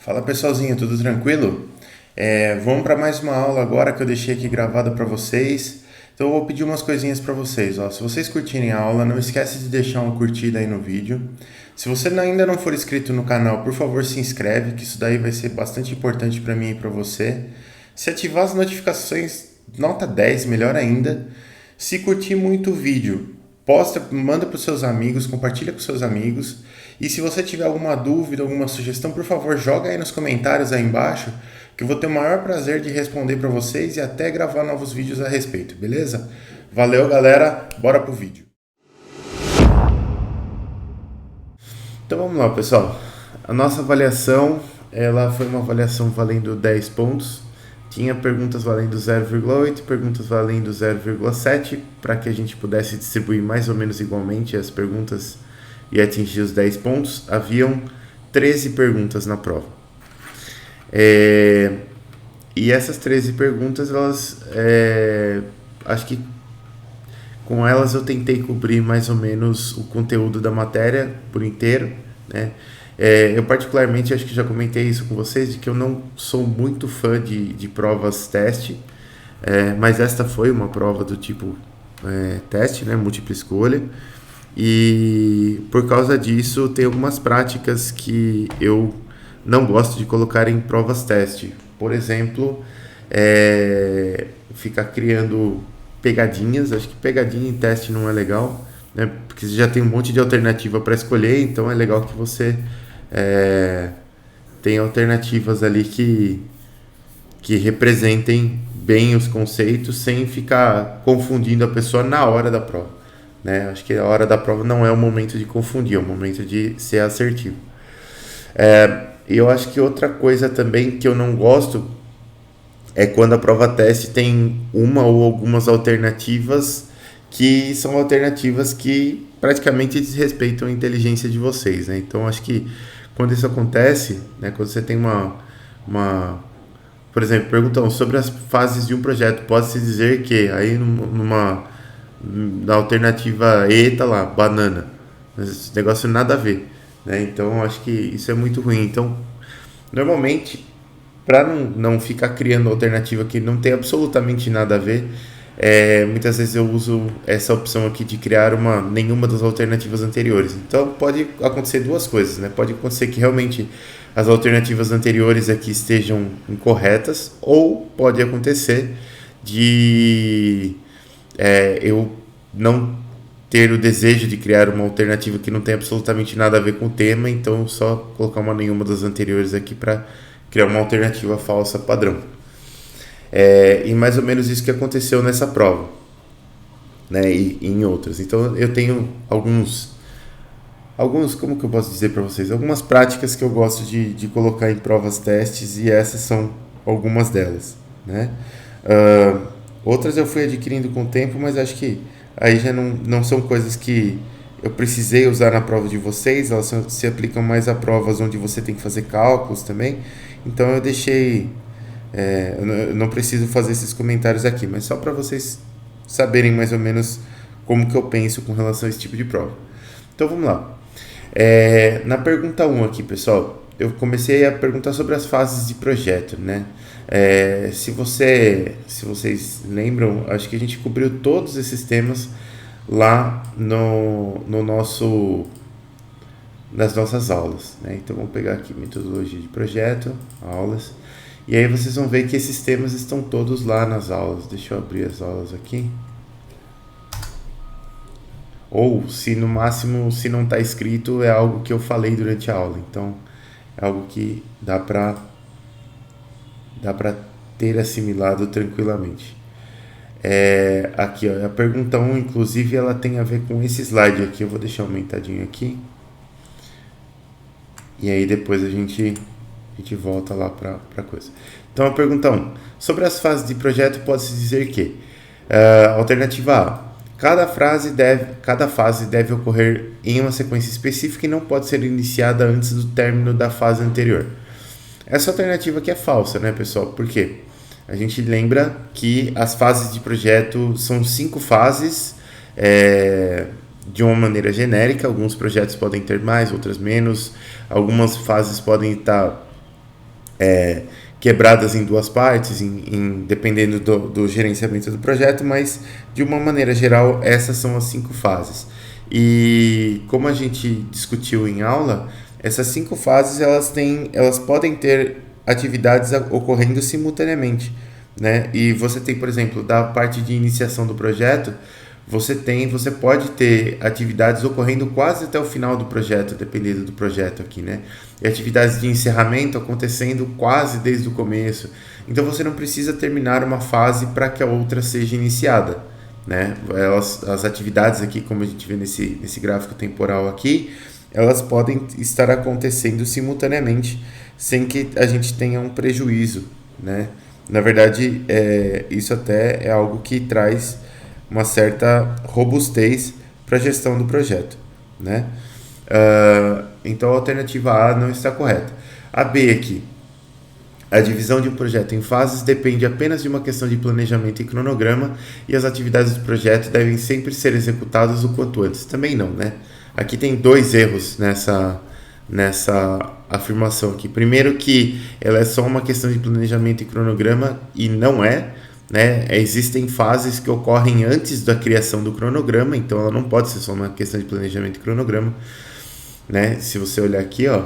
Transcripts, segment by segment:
Fala pessoalzinho, tudo tranquilo? Vamos para mais uma aula agora que eu deixei aqui gravada para vocês. Então eu vou pedir umas coisinhas para vocês. Ó. Se vocês curtirem a aula, não esquece de deixar uma curtida aí no vídeo. Se você ainda não for inscrito no canal, por favor se inscreve, que isso daí vai ser bastante importante para mim e para você. Se ativar as notificações, nota 10, melhor ainda. Se curtir muito o vídeo, posta, manda para os seus amigos, compartilha com seus amigos. E se você tiver alguma dúvida, alguma sugestão, por favor, joga aí nos comentários aí embaixo, que eu vou ter o maior prazer de responder para vocês e até gravar novos vídeos a respeito, beleza? Valeu, galera, bora pro vídeo. Então vamos lá, pessoal. A nossa avaliação, ela foi uma avaliação valendo 10 pontos. Tinha perguntas valendo 0,8, perguntas valendo 0,7, para que a gente pudesse distribuir mais ou menos igualmente as perguntas e atingir os 10 pontos. Haviam 13 perguntas na prova. E essas 13 perguntas, acho que com elas eu tentei cobrir mais ou menos o conteúdo da matéria por inteiro, né? Eu particularmente acho que já comentei isso com vocês, de que eu não sou muito fã de provas teste, mas esta foi uma prova do tipo teste, né, múltipla escolha, e por causa disso tem algumas práticas que eu não gosto de colocar em provas teste. Por exemplo, ficar criando pegadinhas. Acho que pegadinha em teste não é legal, né? Porque você já tem um monte de alternativa para escolher, então é legal que você tenha alternativas ali que representem bem os conceitos sem ficar confundindo a pessoa na hora da prova, né? Acho que a hora da prova não é o momento de confundir, é o momento de ser assertivo. E eu acho que outra coisa também que eu não gosto é quando a prova teste tem uma ou algumas alternativas que são alternativas que praticamente desrespeitam a inteligência de vocês, né? Então acho que quando isso acontece, né, quando você tem por exemplo, perguntam sobre as fases de um projeto, pode-se dizer que aí na alternativa E tá lá, banana, mas esse negócio nada a ver, né? Então acho que isso é muito ruim. Então, normalmente, para não ficar criando alternativa que não tem absolutamente nada a ver, muitas vezes eu uso essa opção aqui de criar nenhuma das alternativas anteriores. Então pode acontecer duas coisas, né? Pode acontecer que realmente as alternativas anteriores aqui estejam incorretas, ou pode acontecer de eu não ter o desejo de criar uma alternativa que não tem absolutamente nada a ver com o tema, então só colocar nenhuma das anteriores aqui para criar uma alternativa falsa padrão. E mais ou menos isso que aconteceu nessa prova, né, e em outras. Então eu tenho alguns, como que eu posso dizer para vocês? Algumas práticas que eu gosto de colocar em provas testes, e essas são algumas delas, né? Outras eu fui adquirindo com o tempo, mas acho que aí já não são coisas que eu precisei usar na prova de vocês, elas se aplicam mais a provas onde você tem que fazer cálculos também. Então eu deixei, eu não preciso fazer esses comentários aqui, mas só para vocês saberem mais ou menos como que eu penso com relação a esse tipo de prova. Então vamos lá. Na pergunta 1 aqui, pessoal, eu comecei a perguntar sobre as fases de projeto, né? Se vocês lembram, acho que a gente cobriu todos esses temas lá nas nossas aulas, né? Então vamos pegar aqui metodologia de projeto, aulas, e aí vocês vão ver que esses temas estão todos lá nas aulas. Deixa eu abrir as aulas aqui. Ou, se no máximo, se não está escrito, é algo que eu falei durante a aula. Então, é algo que dá para ter assimilado tranquilamente. Aqui, ó, a pergunta 1, inclusive, ela tem a ver com esse slide aqui. Eu vou deixar aumentadinho aqui. E aí depois a gente volta lá para a coisa. Então, a pergunta 1. Sobre as fases de projeto, pode-se dizer que alternativa A. Cada fase deve ocorrer em uma sequência específica e não pode ser iniciada antes do término da fase anterior. Essa alternativa aqui é falsa, né, pessoal? Por quê? A gente lembra que as fases de projeto são 5 fases, de uma maneira genérica. Alguns projetos podem ter mais, outras menos. Algumas fases podem estar quebradas em duas partes, dependendo do gerenciamento do projeto, mas de uma maneira geral, essas são as 5 fases. E como a gente discutiu em aula, essas 5 fases elas podem ter atividades ocorrendo simultaneamente, né? E você tem, por exemplo, da parte de iniciação do projeto, você pode ter atividades ocorrendo quase até o final do projeto, dependendo do projeto aqui, né? E atividades de encerramento acontecendo quase desde o começo. Então você não precisa terminar uma fase para que a outra seja iniciada, né? As atividades aqui, como a gente vê nesse gráfico temporal aqui, elas podem estar acontecendo simultaneamente sem que a gente tenha um prejuízo, né? Na verdade, isso até é algo que traz uma certa robustez para a gestão do projeto, né? Então a alternativa A não está correta. A B aqui, a divisão de um projeto em fases depende apenas de uma questão de planejamento e cronograma e as atividades do projeto devem sempre ser executadas o quanto antes. Também não, né? Aqui tem 2 erros nessa afirmação aqui. Primeiro que ela é só uma questão de planejamento e cronograma e não é, né? Existem fases que ocorrem antes da criação do cronograma, então ela não pode ser só uma questão de planejamento e cronograma, né? Se você olhar aqui, ó,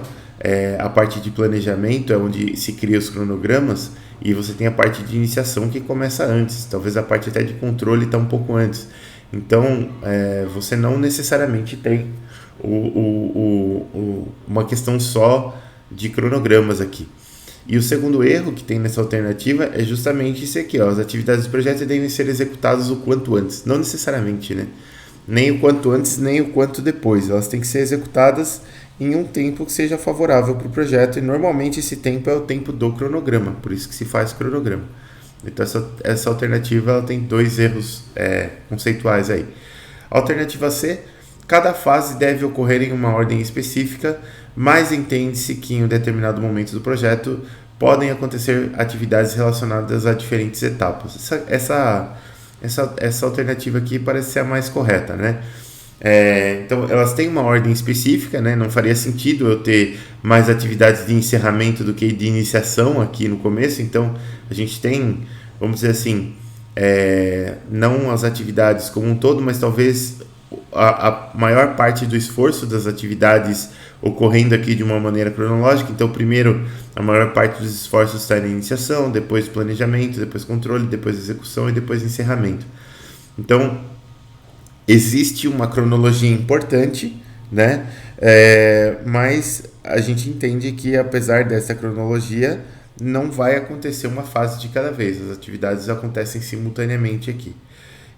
a parte de planejamento é onde se cria os cronogramas e você tem a parte de iniciação que começa antes, talvez a parte até de controle está um pouco antes. Então, você não necessariamente tem uma questão só de cronogramas aqui. E o segundo erro que tem nessa alternativa é justamente isso aqui, ó, as atividades do projeto devem ser executadas o quanto antes. Não necessariamente, né? Nem o quanto antes, nem o quanto depois. Elas têm que ser executadas em um tempo que seja favorável para o projeto, e normalmente esse tempo é o tempo do cronograma, por isso que se faz cronograma. Então essa alternativa ela tem 2 erros conceituais aí. Alternativa C, cada fase deve ocorrer em uma ordem específica, mas entende-se que em um determinado momento do projeto podem acontecer atividades relacionadas a diferentes etapas. Essa alternativa aqui parece ser a mais correta, né? Então elas têm uma ordem específica, né? Não faria sentido eu ter mais atividades de encerramento do que de iniciação aqui no começo. Então a gente tem, vamos dizer assim, não as atividades como um todo, mas talvez a maior parte do esforço das atividades ocorrendo aqui de uma maneira cronológica. Então primeiro a maior parte dos esforços está na iniciação, depois planejamento, depois controle, depois execução e depois encerramento. Então existe uma cronologia importante, né? Mas a gente entende que apesar dessa cronologia não vai acontecer uma fase de cada vez, as atividades acontecem simultaneamente aqui.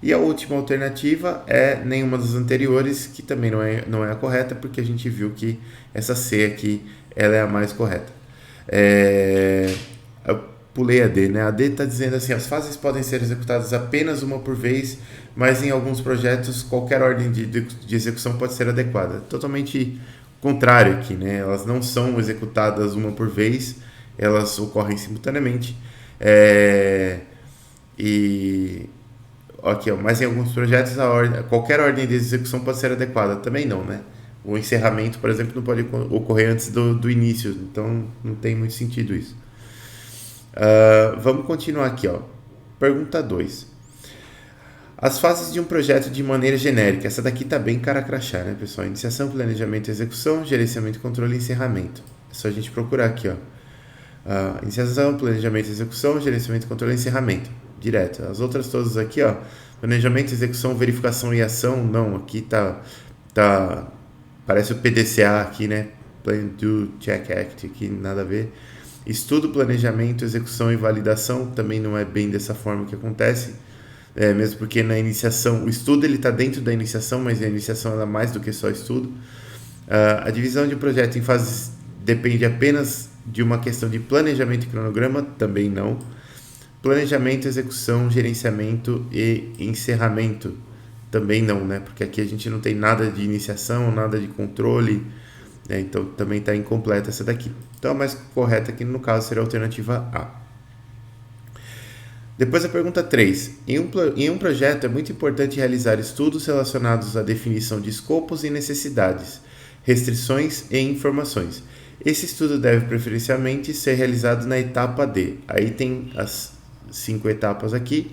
E a última alternativa é nenhuma das anteriores, que também não é a correta, porque a gente viu que essa C aqui ela é a mais correta. Eu pulei a D, né? A D está dizendo assim, as fases podem ser executadas apenas uma por vez, mas em alguns projetos qualquer ordem de execução pode ser adequada. Totalmente contrário aqui, né? Elas não são executadas uma por vez, elas ocorrem simultaneamente. Aqui, ó, mas em alguns projetos qualquer ordem de execução pode ser adequada. Também não, né? O encerramento, por exemplo, não pode ocorrer antes do início, então não tem muito sentido isso. Vamos continuar aqui, ó. Pergunta 2. As fases de um projeto de maneira genérica. Essa daqui tá bem cara crachá, né, pessoal? Iniciação, planejamento, execução, gerenciamento, controle e encerramento. É só a gente procurar aqui, ó. Iniciação, planejamento, execução, gerenciamento, controle e encerramento. Direto. As outras todas aqui, ó. Planejamento, execução, verificação e ação. Não, aqui tá parece o PDCA aqui, né? Plan, Do, Check, Act. Aqui nada a ver. Estudo, planejamento, execução e validação. Também não é bem dessa forma que acontece. Mesmo porque na iniciação, o estudo ele está dentro da iniciação, mas a iniciação ela é mais do que só estudo. A divisão de um projeto em fases depende apenas de uma questão de planejamento e cronograma, também não. Planejamento, execução, gerenciamento e encerramento, também não, né? Porque aqui a gente não tem nada de iniciação, nada de controle, né? Então também está incompleta essa daqui. Então a mais correta aqui no caso seria a alternativa A. Depois a pergunta 3. Em um projeto é muito importante realizar estudos relacionados à definição de escopos e necessidades, restrições e informações. Esse estudo deve preferencialmente ser realizado na etapa D. Aí tem as 5 etapas aqui.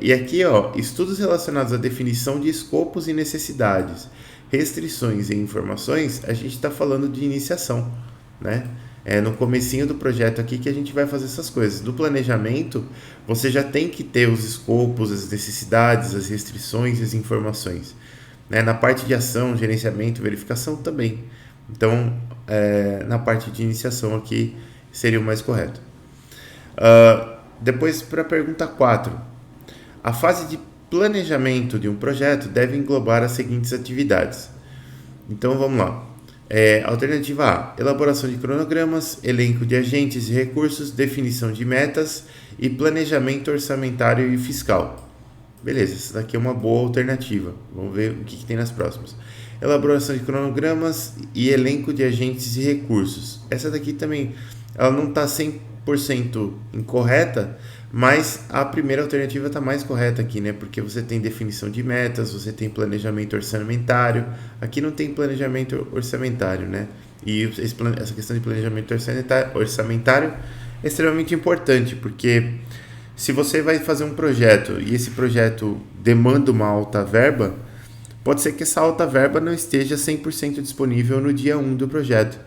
E aqui, estudos relacionados à definição de escopos e necessidades, restrições e informações, a gente está falando de iniciação, né? É no comecinho do projeto aqui que a gente vai fazer essas coisas. Do planejamento, você já tem que ter os escopos, as necessidades, as restrições e as informações. Né? Na parte de ação, gerenciamento, verificação também. Então, na parte de iniciação aqui, seria o mais correto. Depois, para a pergunta 4. A fase de planejamento de um projeto deve englobar as seguintes atividades. Então, vamos lá. Alternativa A, elaboração de cronogramas, elenco de agentes e recursos, definição de metas e planejamento orçamentário e fiscal. Beleza, essa daqui é uma boa alternativa. Vamos ver o que tem nas próximas. Elaboração de cronogramas e elenco de agentes e recursos. Essa daqui também, ela não está 100% incorreta, mas a primeira alternativa está mais correta aqui, né? Porque você tem definição de metas, você tem planejamento orçamentário. Aqui não tem planejamento orçamentário, né? E essa questão de planejamento orçamentário é extremamente importante, porque se você vai fazer um projeto e esse projeto demanda uma alta verba, pode ser que essa alta verba não esteja 100% disponível no dia 1 do projeto.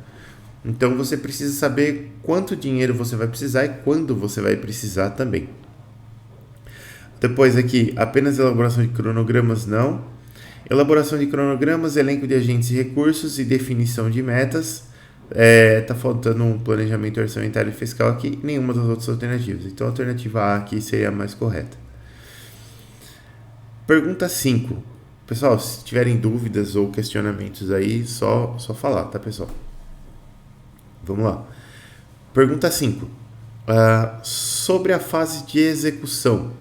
Então você precisa saber quanto dinheiro você vai precisar e quando você vai precisar também. Depois aqui, apenas elaboração de cronogramas, não. Elaboração de cronogramas, elenco de agentes e recursos e definição de metas. Tá faltando um planejamento orçamentário e fiscal aqui, nenhuma das outras alternativas. Então a alternativa A aqui seria a mais correta. Pergunta 5. Pessoal, se tiverem dúvidas ou questionamentos aí, só falar, tá, pessoal? Vamos lá. Pergunta 5. Sobre a fase de execução,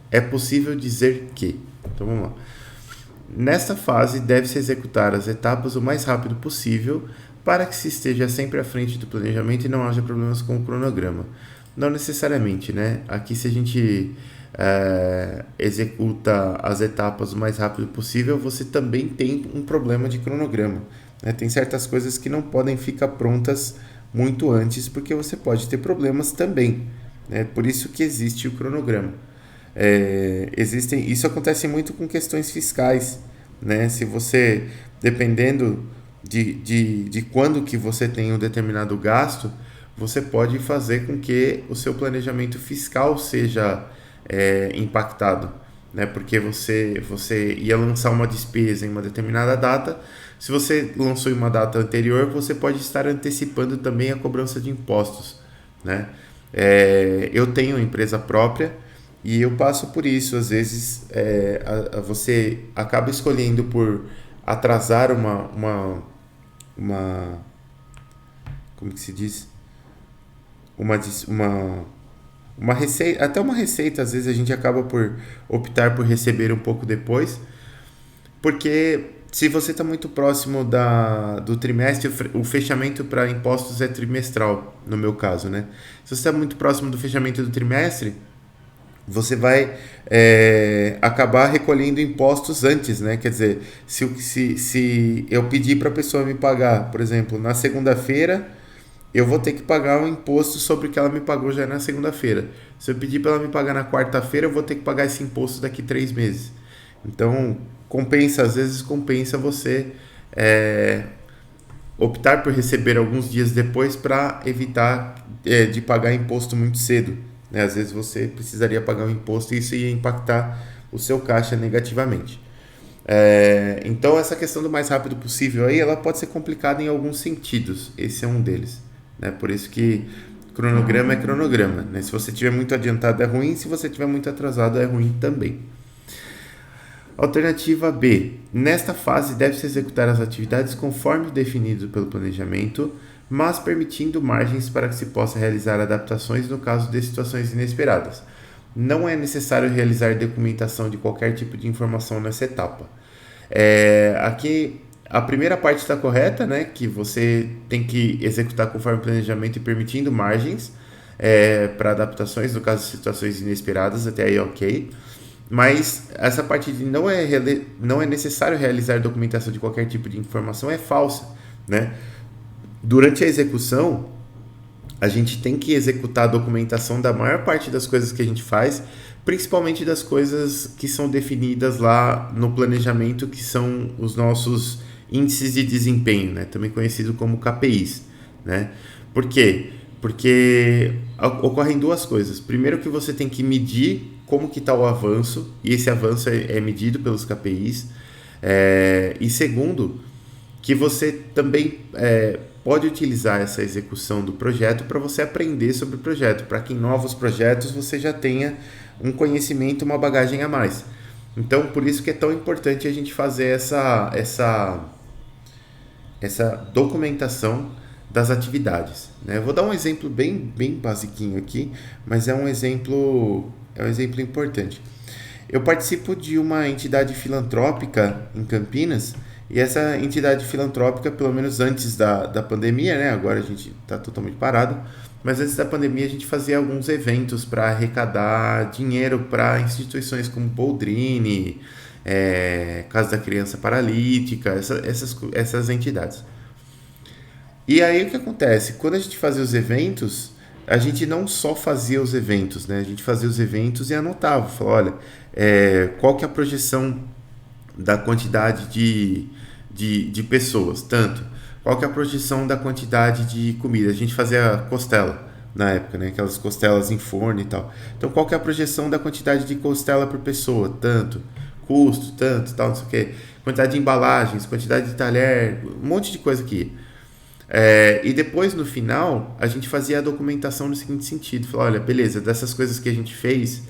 é possível dizer que... Então vamos lá. Nesta fase, deve-se executar as etapas o mais rápido possível para que se esteja sempre à frente do planejamento e não haja problemas com o cronograma. Não necessariamente, né? Aqui, se a gente executa as etapas o mais rápido possível, você também tem um problema de cronograma. Tem certas coisas que não podem ficar prontas muito antes, porque você pode ter problemas também. Por isso que existe o cronograma. Isso acontece muito com questões fiscais. Se você, dependendo de quando que você tem um determinado gasto, você pode fazer com que o seu planejamento fiscal seja impactado. Porque você ia lançar uma despesa em uma determinada data. Se você lançou em uma data anterior, você pode estar antecipando também a cobrança de impostos. Eu tenho empresa própria e eu passo por isso. Às vezes você acaba escolhendo por atrasar uma como que se diz? Uma receita, até uma receita, às vezes a gente acaba por optar por receber um pouco depois, porque se você está muito próximo do trimestre, o fechamento para impostos é trimestral, no meu caso, né? Se você está muito próximo do fechamento do trimestre, você vai acabar recolhendo impostos antes, né? Quer dizer, se eu pedir para a pessoa me pagar, por exemplo, na segunda-feira, eu vou ter que pagar um imposto sobre o que ela me pagou já na segunda-feira. Se eu pedir para ela me pagar na quarta-feira, eu vou ter que pagar esse imposto daqui 3 meses. Então, às vezes compensa você optar por receber alguns dias depois para evitar de pagar imposto muito cedo. Às vezes você precisaria pagar um imposto e isso ia impactar o seu caixa negativamente. Então, essa questão do mais rápido possível aí, ela pode ser complicada em alguns sentidos. Esse é um deles. Por isso que cronograma é cronograma. Se você estiver muito adiantado é ruim, se você estiver muito atrasado é ruim também. Alternativa B. Nesta fase deve-se executar as atividades conforme definido pelo planejamento, mas permitindo margens para que se possa realizar adaptações no caso de situações inesperadas. Não é necessário realizar documentação de qualquer tipo de informação nessa etapa. Aqui a primeira parte está correta, né? Que você tem que executar conforme o planejamento e permitindo margens para adaptações no caso de situações inesperadas, até aí ok. Mas essa parte de não é necessário realizar documentação de qualquer tipo de informação é falsa, né? Durante a execução, a gente tem que executar a documentação da maior parte das coisas que a gente faz, principalmente das coisas que são definidas lá no planejamento, que são os nossos índices de desempenho, né? Também conhecido como KPIs, né? Por quê? Porque ocorrem duas coisas. Primeiro, que você tem que medir como que está o avanço, e esse avanço é medido pelos KPIs. E segundo, que você também pode utilizar essa execução do projeto para você aprender sobre o projeto, para que em novos projetos você já tenha um conhecimento, uma bagagem a mais. Então, por isso que é tão importante a gente fazer essa documentação das atividades, né? Eu vou dar um exemplo bem basiquinho aqui, mas é um exemplo importante. Eu participo de uma entidade filantrópica em Campinas, e essa entidade filantrópica, pelo menos antes da pandemia, né? Agora a gente está totalmente parado, mas antes da pandemia a gente fazia alguns eventos para arrecadar dinheiro para instituições como Boldrini, Casa da Criança Paralítica, essas entidades. E aí o que acontece? Quando a gente fazia os eventos, a gente não só fazia os eventos, né? A gente fazia os eventos e anotava, falava, olha, qual que é a projeção da quantidade de pessoas, tanto. Qual que é a projeção da quantidade de comida? A gente fazia costela na época, né? Aquelas costelas em forno e tal. Então, qual que é a projeção da quantidade de costela por pessoa? Tanto. Custo, tanto, tal, não sei o quê. Quantidade de embalagens, quantidade de talher, um monte de coisa aqui. E depois, no final, a gente fazia a documentação no seguinte sentido. Falar, olha, beleza, dessas coisas que a gente fez,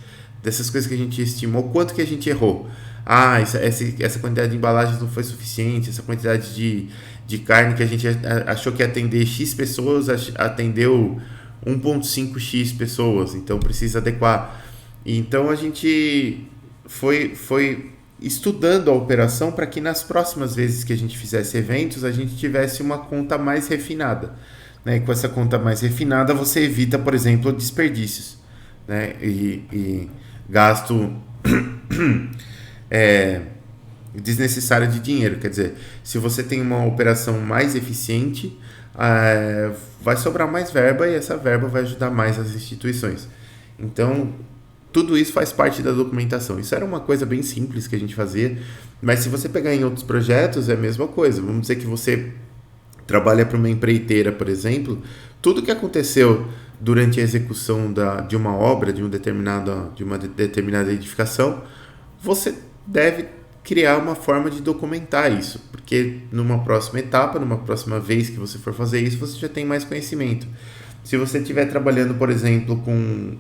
dessas coisas que a gente estimou, quanto que a gente errou? Essa quantidade de embalagens não foi suficiente, essa quantidade de carne que a gente achou que ia atender X pessoas, atendeu 1.5x pessoas, então precisa adequar. Então a gente foi estudando a operação para que nas próximas vezes que a gente fizesse eventos, a gente tivesse uma conta mais refinada, né? E com essa conta mais refinada, você evita, por exemplo, desperdícios, né? E gasto desnecessário de dinheiro. Quer dizer, se você tem uma operação mais eficiente, vai sobrar mais verba e essa verba vai ajudar mais as instituições. Então, tudo isso faz parte da documentação. Isso era uma coisa bem simples que a gente fazia, mas se você pegar em outros projetos, é a mesma coisa. Vamos dizer que você trabalha para uma empreiteira, por exemplo, tudo que aconteceu durante a execução de uma obra, de uma determinada edificação, você deve criar uma forma de documentar isso, porque numa próxima etapa, numa próxima vez que você for fazer isso, você já tem mais conhecimento. Se você estiver trabalhando, por exemplo,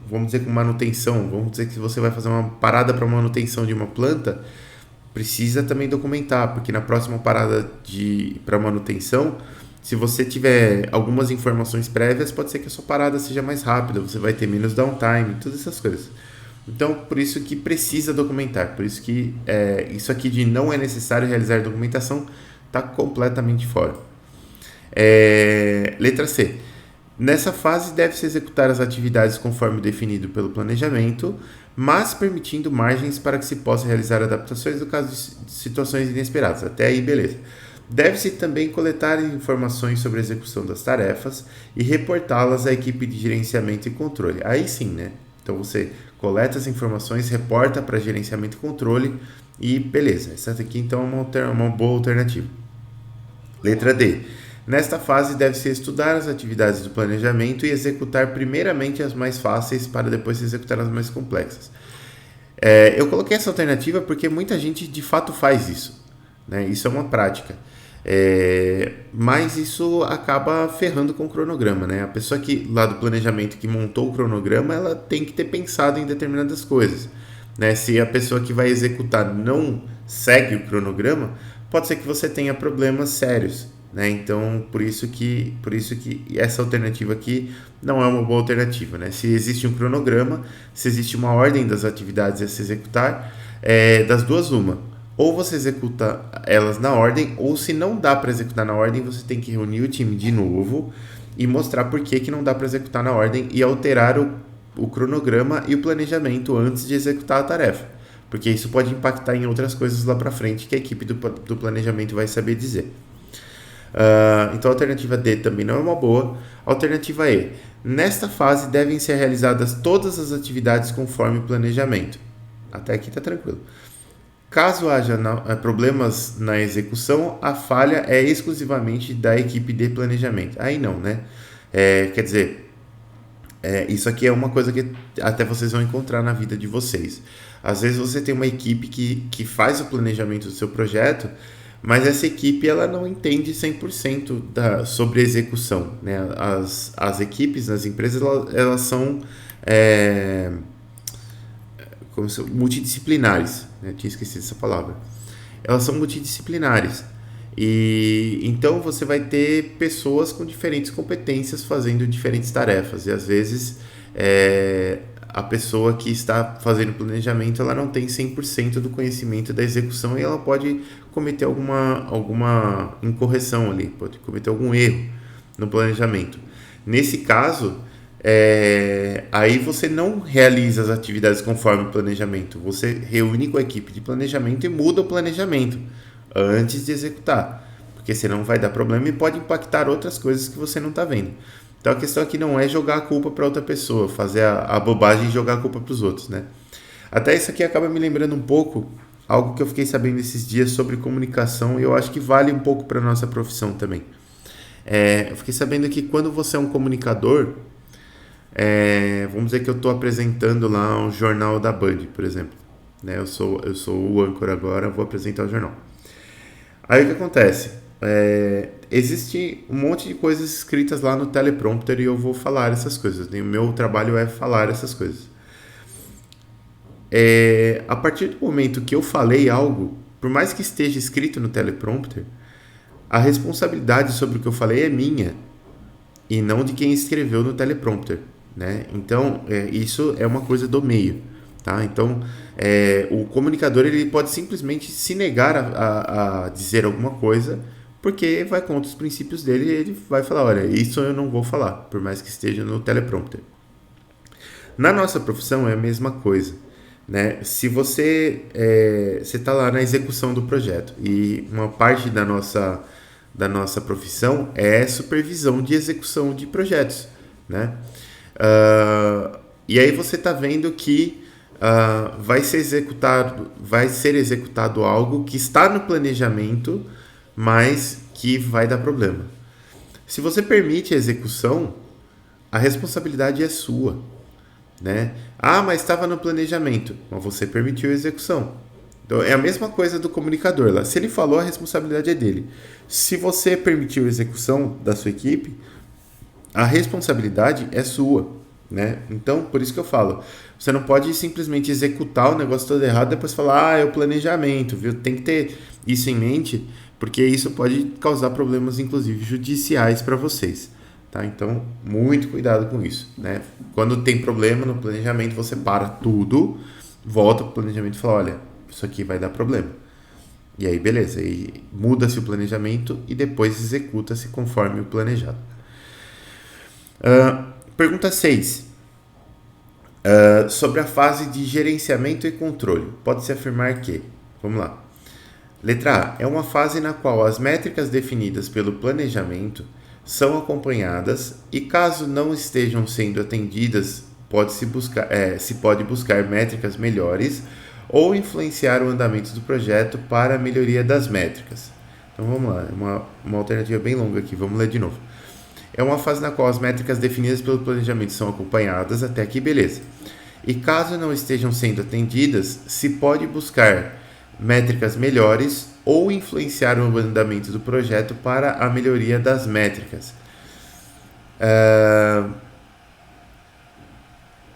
vamos dizer, com manutenção, vamos dizer que você vai fazer uma parada para manutenção de uma planta, precisa também documentar, porque na próxima parada para manutenção, se você tiver algumas informações prévias, pode ser que a sua parada seja mais rápida, você vai ter menos downtime, todas essas coisas. Então, por isso que precisa documentar, por isso que isso aqui de não é necessário realizar documentação está completamente fora. Letra C. Nessa fase, deve-se executar as atividades conforme definido pelo planejamento, mas permitindo margens para que se possa realizar adaptações no caso de situações inesperadas. Até aí, beleza. Deve-se também coletar informações sobre a execução das tarefas e reportá-las à equipe de gerenciamento e controle. Aí sim, né? Então, você coleta as informações, reporta para gerenciamento e controle e beleza. Essa aqui, então, é uma boa alternativa. Letra D. Nesta fase, deve-se estudar as atividades do planejamento e executar primeiramente as mais fáceis para depois executar as mais complexas. Eu coloquei essa alternativa porque muita gente de fato faz isso, né? Isso é uma prática. Mas isso acaba ferrando com o cronograma, né? A pessoa lá do planejamento que montou o cronograma, ela tem que ter pensado em determinadas coisas, né? Se a pessoa que vai executar não segue o cronograma, pode ser que você tenha problemas sérios, né? Então, por isso que essa alternativa aqui não é uma boa alternativa, né? Se existe um cronograma, se existe uma ordem das atividades a se executar, das duas uma. Ou você executa elas na ordem, ou se não dá para executar na ordem, você tem que reunir o time de novo e mostrar por que não dá para executar na ordem e alterar o cronograma e o planejamento antes de executar a tarefa. Porque isso pode impactar em outras coisas lá para frente que a equipe do planejamento vai saber dizer. Então a alternativa D também não é uma boa. Alternativa E. Nesta fase devem ser realizadas todas as atividades conforme o planejamento. Até aqui está tranquilo. Caso haja problemas na execução, a falha é exclusivamente da equipe de planejamento. Aí não, né? Quer dizer, isso aqui é uma coisa que até vocês vão encontrar na vida de vocês. Às vezes você tem uma equipe que faz o planejamento do seu projeto, mas essa equipe ela não entende 100% sobre a execução, né? As equipes nas empresas elas são multidisciplinares, né? Eu tinha esquecido essa palavra. Elas são multidisciplinares. E então você vai ter pessoas com diferentes competências fazendo diferentes tarefas. E às vezes a pessoa que está fazendo o planejamento ela não tem 100% do conhecimento da execução e ela pode cometer alguma incorreção ali, pode cometer algum erro no planejamento. Nesse caso, aí você não realiza as atividades conforme o planejamento, você reúne com a equipe de planejamento e muda o planejamento antes de executar, porque senão vai dar problema e pode impactar outras coisas que você não está vendo. Então a questão aqui não é jogar a culpa para outra pessoa, fazer a bobagem e jogar a culpa para os outros, né? Até isso aqui acaba me lembrando um pouco algo que eu fiquei sabendo esses dias sobre comunicação e eu acho que vale um pouco para a nossa profissão também. Eu fiquei sabendo que quando você é um comunicador, vamos dizer que eu estou apresentando lá um jornal da Band, por exemplo, né? Eu sou o âncora agora, vou apresentar o jornal. Aí o que acontece? Existe um monte de coisas escritas lá no teleprompter e eu vou falar essas coisas. O meu trabalho é falar essas coisas. A partir do momento que eu falei algo, por mais que esteja escrito no teleprompter, a responsabilidade sobre o que eu falei é minha e não de quem escreveu no teleprompter, né? Então, isso é uma coisa do meio. Tá? Então, o comunicador ele pode simplesmente se negar a dizer alguma coisa porque vai contra os princípios dele e ele vai falar, olha, isso eu não vou falar, por mais que esteja no teleprompter. Na nossa profissão é a mesma coisa, né? Se você está lá na execução do projeto e uma parte da nossa profissão é supervisão de execução de projetos, né? E aí você está vendo que vai ser executado algo que está no planejamento, mas que vai dar problema. Se você permite a execução, a responsabilidade é sua, né? Mas estava no planejamento, mas você permitiu a execução. Então é a mesma coisa do comunicador lá. Se ele falou, a responsabilidade é dele. Se você permitiu a execução da sua equipe, a responsabilidade é sua, né? Então, por isso que eu falo, você não pode simplesmente executar o negócio todo errado e depois falar, é o planejamento, viu? Tem que ter isso em mente, porque isso pode causar problemas, inclusive, judiciais para vocês, tá? Então, muito cuidado com isso, né? Quando tem problema no planejamento, você para tudo, volta para o planejamento e fala, olha, isso aqui vai dar problema. E aí, beleza, aí muda-se o planejamento e depois executa-se conforme o planejado. Pergunta 6. Sobre a fase de gerenciamento e controle, pode-se afirmar que, vamos lá. Letra A, é uma fase na qual as métricas definidas pelo planejamento são acompanhadas e caso não estejam sendo atendidas, se pode buscar métricas melhores ou influenciar o andamento do projeto para a melhoria das métricas. Então vamos lá, uma alternativa bem longa aqui, vamos ler de novo. É uma fase na qual as métricas definidas pelo planejamento são acompanhadas, até aqui beleza. E caso não estejam sendo atendidas, se pode buscar métricas melhores ou influenciar o andamento do projeto para a melhoria das métricas.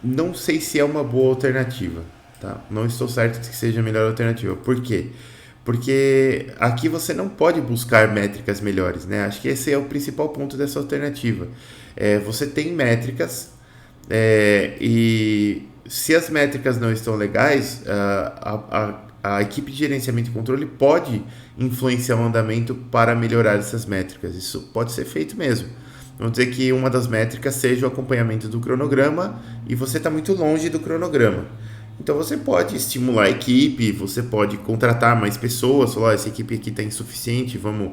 Não sei se é uma boa alternativa, tá? Não estou certo de que seja a melhor alternativa. Por quê? Porque aqui você não pode buscar métricas melhores, né? Acho que esse é o principal ponto dessa alternativa. Você tem métricas e se as métricas não estão legais, a equipe de gerenciamento e controle pode influenciar o andamento para melhorar essas métricas. Isso pode ser feito mesmo. Vamos dizer que uma das métricas seja o acompanhamento do cronograma e você está muito longe do cronograma. Então você pode estimular a equipe, você pode contratar mais pessoas, falar, essa equipe aqui está insuficiente, vamos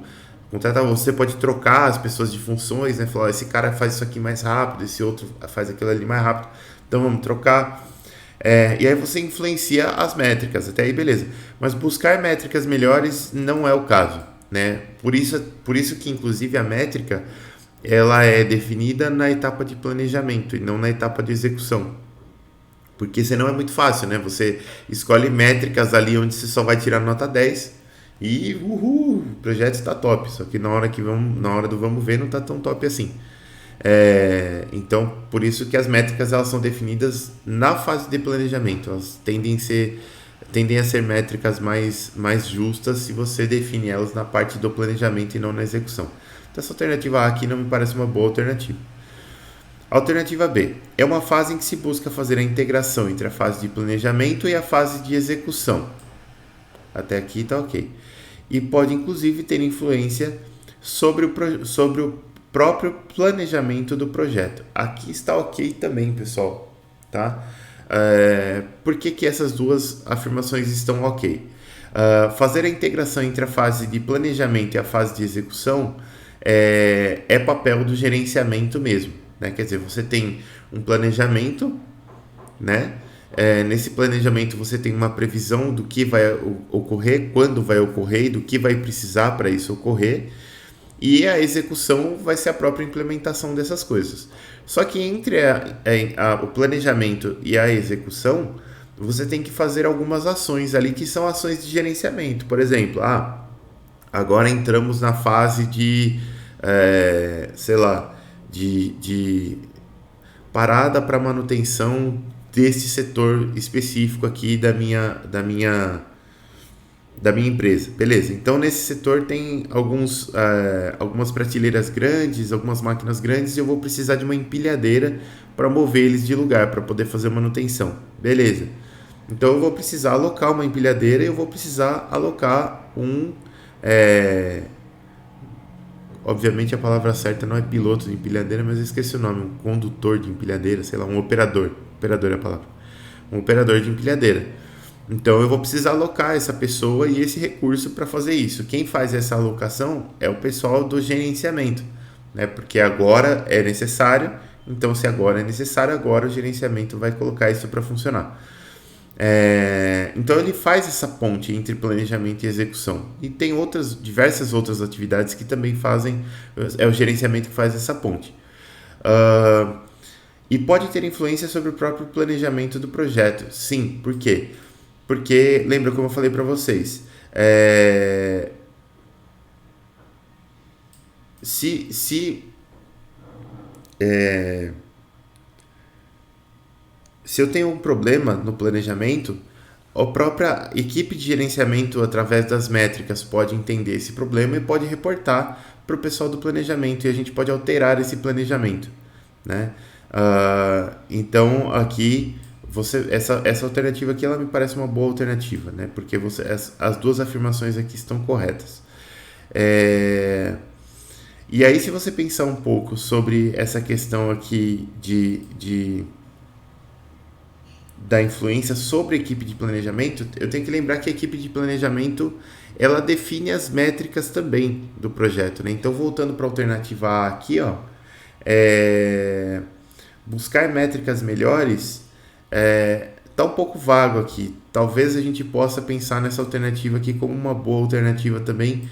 Contratar, você pode trocar as pessoas de funções, né? Falar, esse cara faz isso aqui mais rápido, esse outro faz aquilo ali mais rápido, então vamos trocar. E aí você influencia as métricas, até aí beleza. Mas buscar métricas melhores não é o caso, né? Por isso que, inclusive, a métrica ela é definida na etapa de planejamento e não na etapa de execução. Porque senão é muito fácil, né? Você escolhe métricas ali onde você só vai tirar nota 10 e o projeto está top. Só que na hora do vamos ver não está tão top assim. Então, por isso que as métricas elas são definidas na fase de planejamento. Elas tendem a ser métricas mais justas se você define elas na parte do planejamento e não na execução. Então, essa alternativa A aqui não me parece uma boa alternativa. Alternativa B é uma fase em que se busca fazer a integração entre a fase de planejamento e a fase de execução. Até aqui está ok. E pode inclusive ter influência sobre o próprio planejamento do projeto. Aqui está ok também, pessoal. Tá? Por que essas duas afirmações estão ok? Fazer a integração entre a fase de planejamento e a fase de execução é papel do gerenciamento mesmo. Né? Quer dizer, você tem um planejamento, né? Nesse planejamento você tem uma previsão do que vai ocorrer, quando vai ocorrer e do que vai precisar para isso ocorrer, e a execução vai ser a própria implementação dessas coisas. Só que entre o planejamento e a execução, você tem que fazer algumas ações ali que são ações de gerenciamento. Por exemplo, agora entramos na fase de, de parada para manutenção desse setor específico aqui da minha empresa. Beleza, então nesse setor tem algumas prateleiras grandes, algumas máquinas grandes e eu vou precisar de uma empilhadeira para mover eles de lugar, para poder fazer manutenção. Beleza, então eu vou precisar alocar uma empilhadeira e eu vou precisar alocar obviamente a palavra certa não é piloto de empilhadeira, mas eu esqueci o nome, um condutor de empilhadeira, sei lá, um operador é a palavra, um operador de empilhadeira. Então eu vou precisar alocar essa pessoa e esse recurso para fazer isso. Quem faz essa alocação é o pessoal do gerenciamento, né? Porque agora é necessário, então se agora é necessário, agora o gerenciamento vai colocar isso para funcionar. Então ele faz essa ponte entre planejamento e execução. E tem diversas outras atividades que também fazem, é o gerenciamento que faz essa ponte. E pode ter influência sobre o próprio planejamento do projeto. Sim, por quê? Porque, lembra como eu falei para vocês, se eu tenho um problema no planejamento, a própria equipe de gerenciamento, através das métricas, pode entender esse problema e pode reportar para o pessoal do planejamento e a gente pode alterar esse planejamento, né? Então, aqui, essa alternativa aqui, ela me parece uma boa alternativa, né? Porque as duas afirmações aqui estão corretas. E aí, se você pensar um pouco sobre essa questão aqui da influência sobre a equipe de planejamento, eu tenho que lembrar que a equipe de planejamento ela define as métricas também do projeto, né? Então, voltando para a alternativa A aqui, buscar métricas melhores está um pouco vago aqui. Talvez a gente possa pensar nessa alternativa aqui como uma boa alternativa também,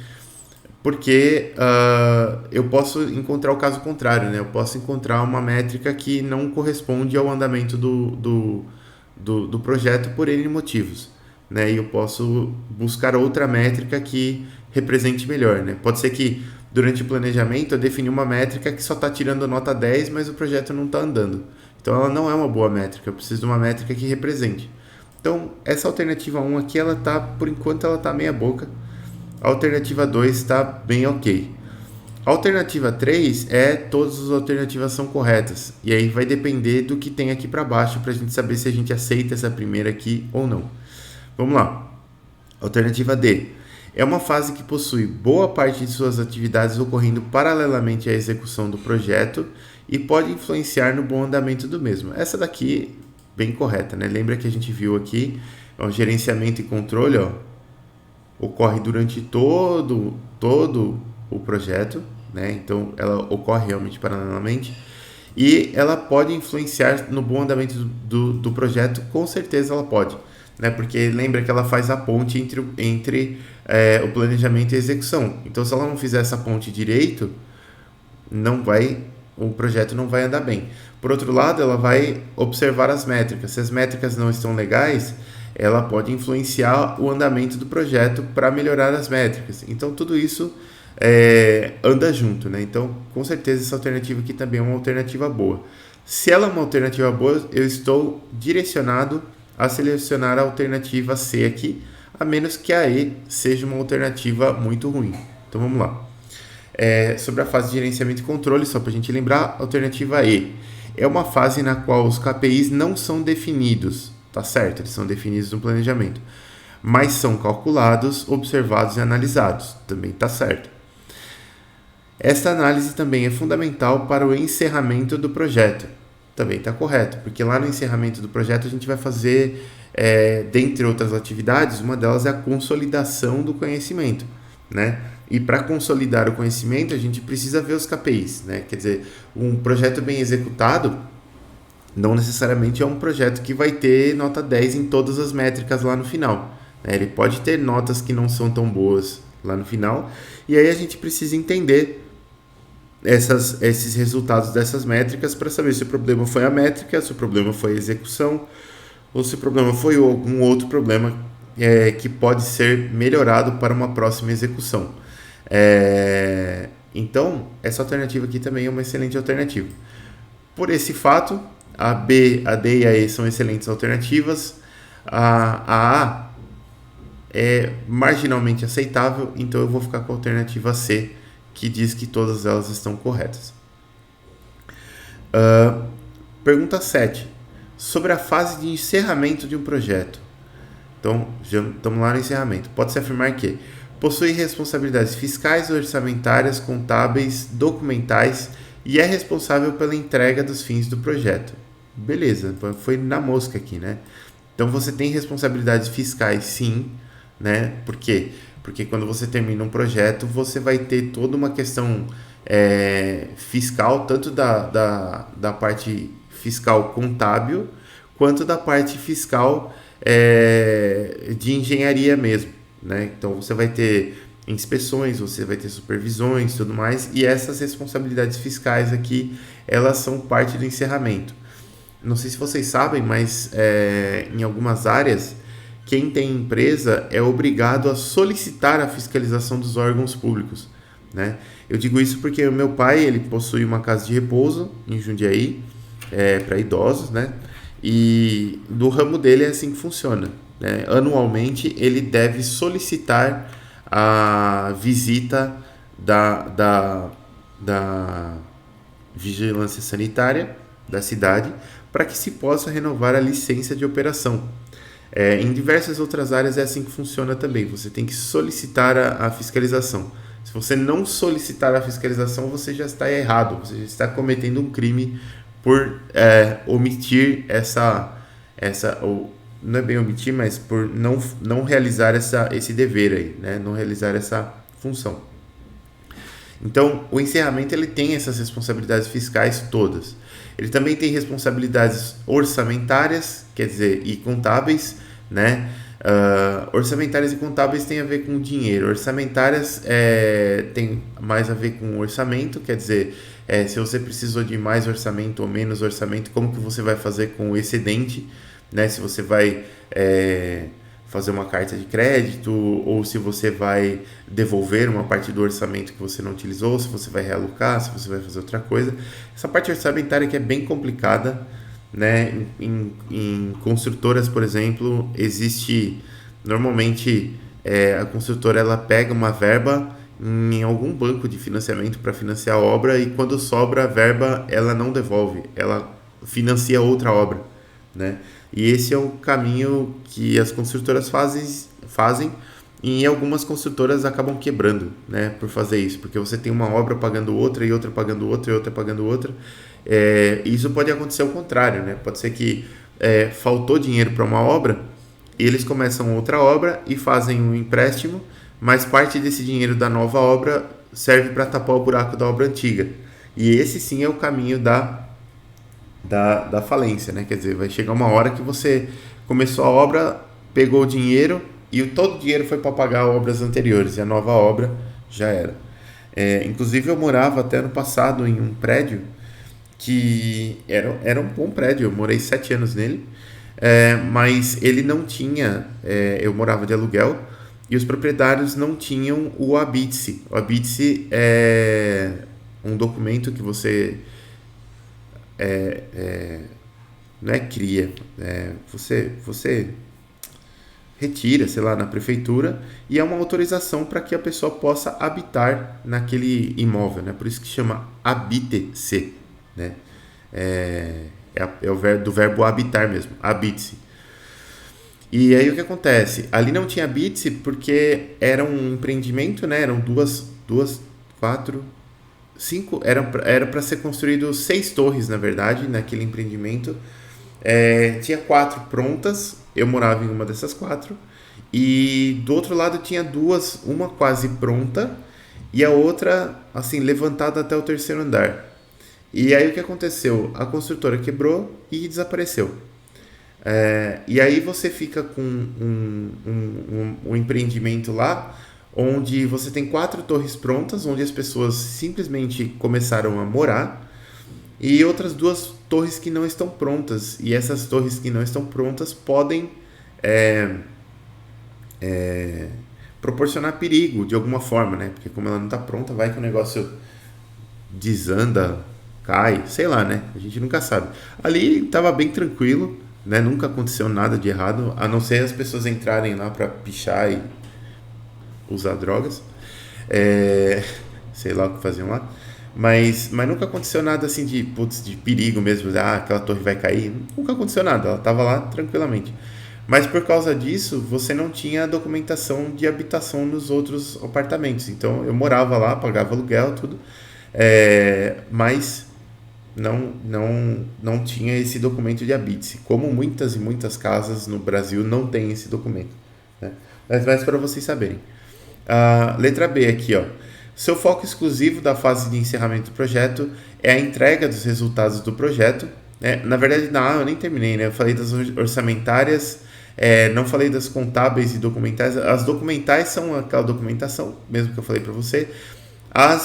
porque eu posso encontrar o caso contrário, né? Eu posso encontrar uma métrica que não corresponde ao andamento do projeto por N motivos, né? E eu posso buscar outra métrica que represente melhor, né? Pode ser que durante o planejamento eu defini uma métrica que só está tirando nota 10, mas o projeto não está andando. Então ela não é uma boa métrica, eu preciso de uma métrica que represente. Então essa alternativa 1 aqui, por enquanto ela está meia boca. A alternativa 2 está bem ok. A alternativa 3 todas as alternativas são corretas. E aí vai depender do que tem aqui para baixo para a gente saber se a gente aceita essa primeira aqui ou não. Vamos lá. Alternativa D. É uma fase que possui boa parte de suas atividades ocorrendo paralelamente à execução do projeto e pode influenciar no bom andamento do mesmo. Essa daqui, bem correta, né? Lembra que a gente viu aqui, o gerenciamento e controle, ocorre durante todo o projeto, né? Então ela ocorre realmente paralelamente e ela pode influenciar no bom andamento do projeto, com certeza ela pode, né? Porque lembra que ela faz a ponte entre o planejamento e a execução. Então se ela não fizer essa ponte direito, o projeto não vai andar bem. Por outro lado, ela vai observar as métricas. Se as métricas não estão legais, ela pode influenciar o andamento do projeto para melhorar as métricas. Então, tudo isso anda junto, né? Então, com certeza, essa alternativa aqui também é uma alternativa boa. Se ela é uma alternativa boa, eu estou direcionado a selecionar a alternativa C aqui, a menos que a E seja uma alternativa muito ruim. Então, vamos lá. Sobre a fase de gerenciamento e controle, só para a gente lembrar, alternativa E é uma fase na qual os KPIs não são definidos, tá certo? Eles são definidos no planejamento, mas são calculados, observados e analisados, também tá certo. Esta análise também é fundamental para o encerramento do projeto, também está correto, porque lá no encerramento do projeto a gente vai fazer, dentre outras atividades, uma delas é a consolidação do conhecimento, né? E para consolidar o conhecimento, a gente precisa ver os KPIs, né? Quer dizer, um projeto bem executado não necessariamente é um projeto que vai ter nota 10 em todas as métricas lá no final, né? Ele pode ter notas que não são tão boas lá no final, e aí a gente precisa entender esses resultados dessas métricas para saber se o problema foi a métrica, se o problema foi a execução, ou se o problema foi algum outro problema que pode ser melhorado para uma próxima execução. Então, essa alternativa aqui também é uma excelente alternativa. Por esse fato, a B, a D e a E são excelentes alternativas. A A é marginalmente aceitável, então eu vou ficar com a alternativa C, que diz que todas elas estão corretas. Pergunta 7. Sobre a fase de encerramento de um projeto. Então, já estamos lá no encerramento. Pode-se afirmar que possui responsabilidades fiscais, orçamentárias, contábeis, documentais e é responsável pela entrega dos fins do projeto. Beleza, foi na mosca aqui, né? Então, você tem responsabilidades fiscais, sim, né? Por quê? Porque quando você termina um projeto, você vai ter toda uma questão fiscal, tanto da parte fiscal contábil, quanto da parte fiscal de engenharia mesmo, né? Então você vai ter inspeções, você vai ter supervisões, tudo mais, e essas responsabilidades fiscais aqui, elas são parte do encerramento. Não sei se vocês sabem, mas em algumas áreas, quem tem empresa é obrigado a solicitar a fiscalização dos órgãos públicos, né? Eu digo isso porque o meu pai, ele possui uma casa de repouso em Jundiaí, para idosos, né? E do ramo dele é assim que funciona, né? Anualmente ele deve solicitar a visita da vigilância sanitária da cidade para que se possa renovar a licença de operação. Em diversas outras áreas é assim que funciona também. Você tem que solicitar a fiscalização. Se você não solicitar a fiscalização, você já está errado. Você já está cometendo um crime por omitir ou não é bem omitir, mas por não realizar esse dever aí, né? Não realizar essa função. Então, o encerramento ele tem essas responsabilidades fiscais todas. Ele também tem responsabilidades orçamentárias, quer dizer, e contábeis, né? Orçamentárias e contábeis tem a ver com dinheiro. Orçamentárias tem mais a ver com orçamento, quer dizer, se você precisou de mais orçamento ou menos orçamento, como que você vai fazer com o excedente, né? Se você vai fazer uma carta de crédito ou se você vai devolver uma parte do orçamento que você não utilizou, se você vai realocar, se você vai fazer outra coisa. Essa parte orçamentária que é bem complicada, né? Em construtoras, por exemplo, existe normalmente a construtora ela pega uma verba em algum banco de financiamento para financiar a obra e quando sobra a verba ela não devolve, ela financia outra obra, né? E esse é o caminho que as construtoras fazem e algumas construtoras acabam quebrando, né, por fazer isso, porque você tem uma obra pagando outra e outra pagando outra e outra pagando outra. Isso pode acontecer ao contrário, né? Pode ser que faltou dinheiro para uma obra e eles começam outra obra e fazem um empréstimo, mas parte desse dinheiro da nova obra serve para tapar o buraco da obra antiga. E esse sim é o caminho da falência, né? Quer dizer, vai chegar uma hora que você começou a obra, pegou o dinheiro e todo o dinheiro foi para pagar obras anteriores e a nova obra já era. Inclusive eu morava até no passado em um prédio que era um bom prédio, eu morei 7 anos nele, mas ele não tinha, eu morava de aluguel e os proprietários não tinham o Habite-se. O Habite-se é um documento que você não é cria, você retira, sei lá, na prefeitura e é uma autorização para que a pessoa possa habitar naquele imóvel, né? Por isso que chama habite-se, né? Do verbo habitar mesmo, habite-se. E aí o que acontece? Ali não tinha habite-se porque era um empreendimento, né? Eram duas, quatro, cinco, era para ser construído 6 torres, na verdade, naquele empreendimento. Tinha 4 prontas, eu morava em uma dessas 4, e do outro lado tinha duas, uma quase pronta e a outra assim levantada até o 3º andar. E aí o que aconteceu? A construtora quebrou e desapareceu. E aí você fica com um empreendimento lá onde você tem 4 torres prontas, onde as pessoas simplesmente começaram a morar, e outras 2 torres que não estão prontas. E essas torres que não estão prontas podem proporcionar perigo de alguma forma, né? Porque como ela não está pronta, vai que o negócio desanda, cai, sei lá, né? A gente nunca sabe. Ali estava bem tranquilo, né? Nunca aconteceu nada de errado, a não ser as pessoas entrarem lá para pichar e usar drogas. Sei lá o que faziam lá. Mas nunca aconteceu nada assim de perigo mesmo, aquela torre vai cair. Nunca aconteceu nada, ela estava lá tranquilamente. Mas por causa disso, você não tinha documentação de habitação nos outros apartamentos. Então eu morava lá, pagava aluguel, tudo, mas não tinha esse documento de habite-se. Como muitas e muitas casas no Brasil não tem esse documento, né? Mas para vocês saberem. Letra B aqui, ó. Seu foco exclusivo da fase de encerramento do projeto é a entrega dos resultados do projeto. Na verdade, na A eu nem terminei, né? Eu falei das orçamentárias, não falei das contábeis e documentais. As documentais são aquela documentação, mesmo que eu falei para você. A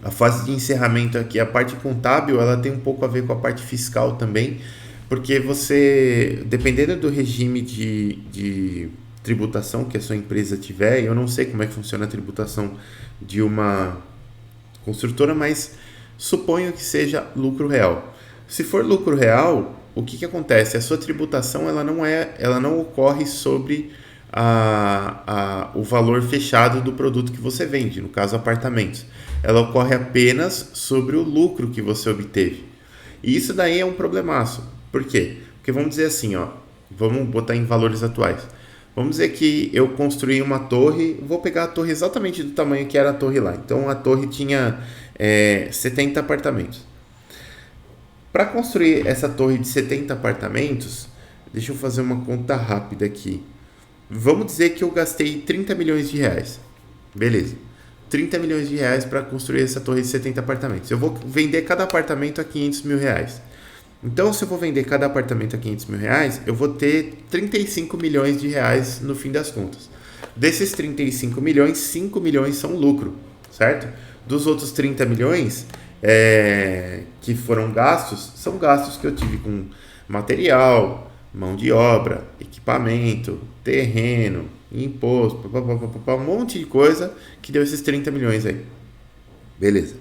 fase de encerramento aqui, a parte contábil, ela tem um pouco a ver com a parte fiscal também, porque você, dependendo do regime de tributação que a sua empresa tiver, eu não sei como é que funciona a tributação de uma construtora, mas suponho que seja lucro real. Se for lucro real, o que acontece? A sua tributação ela não ocorre sobre o valor fechado do produto que você vende, no caso apartamentos. Ela ocorre apenas sobre o lucro que você obteve. E isso daí é um problemaço. Por quê? Porque vamos dizer assim, ó, vamos botar em valores atuais. Vamos dizer que eu construí uma torre, vou pegar a torre exatamente do tamanho que era a torre lá. Então a torre tinha 70 apartamentos. Para construir essa torre de 70 apartamentos, deixa eu fazer uma conta rápida aqui. Vamos dizer que eu gastei 30 milhões de reais. Beleza. 30 milhões de reais para construir essa torre de 70 apartamentos. Eu vou vender cada apartamento a 500 mil reais. Então, se eu vou vender cada apartamento a 500 mil reais, eu vou ter 35 milhões de reais no fim das contas. Desses 35 milhões, 5 milhões são lucro, certo? Dos outros 30 milhões que foram gastos, são gastos que eu tive com material, mão de obra, equipamento, terreno, imposto, um monte de coisa que deu esses 30 milhões aí. Beleza.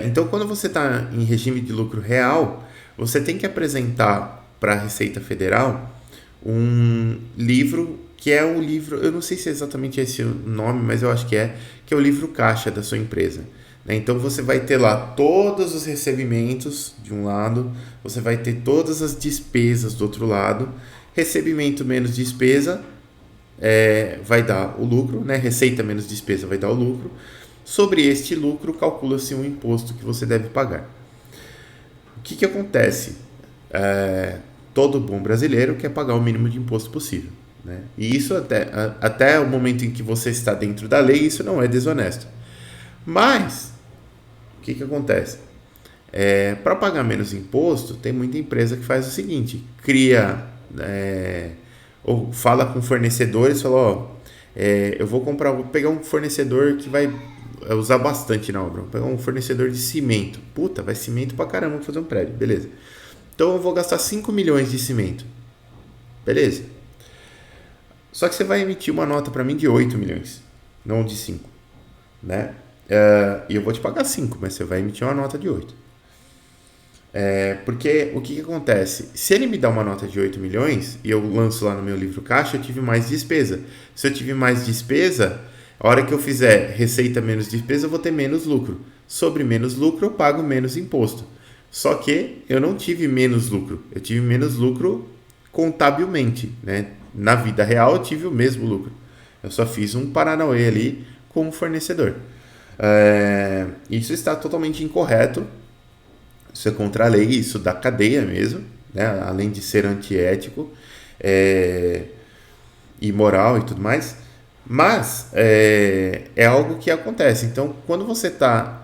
Então, quando você está em regime de lucro real, você tem que apresentar para a Receita Federal um livro, que é um livro, eu não sei se é exatamente esse o nome, mas eu acho que é o livro caixa da sua empresa. Então você vai ter lá todos os recebimentos de um lado, você vai ter todas as despesas do outro lado. Recebimento menos despesa vai dar o lucro, né? Receita menos despesa vai dar o lucro. Sobre este lucro, calcula-se um imposto que você deve pagar. O que acontece? Todo bom brasileiro quer pagar o mínimo de imposto possível, né? E isso até o momento em que você está dentro da lei, isso não é desonesto. Mas, o que acontece? Para pagar menos imposto, tem muita empresa que faz o seguinte, cria, ou fala com fornecedores, fala, ó, eu vou pegar um fornecedor que vai usar bastante na obra, vou pegar um fornecedor de cimento, puta, vai cimento pra caramba pra fazer um prédio, beleza. Então eu vou gastar 5 milhões de cimento, beleza. Só que você vai emitir uma nota para mim de 8 milhões, não de 5, né? E eu vou te pagar 5, mas você vai emitir uma nota de 8. Porque o que acontece? Se ele me dá uma nota de 8 milhões e eu lanço lá no meu livro caixa, eu tive mais despesa. Se eu tive mais despesa, a hora que eu fizer receita menos despesa, eu vou ter menos lucro. Sobre menos lucro, eu pago menos imposto. Só que eu não tive menos lucro, eu tive menos lucro contabilmente, né? Na vida real, eu tive o mesmo lucro. Eu só fiz um paranauê ali como fornecedor. Isso está totalmente incorreto. Isso é contra a lei, isso da cadeia mesmo, né? Além de ser antiético, imoral e tudo mais. Mas é algo que acontece. Então, quando você está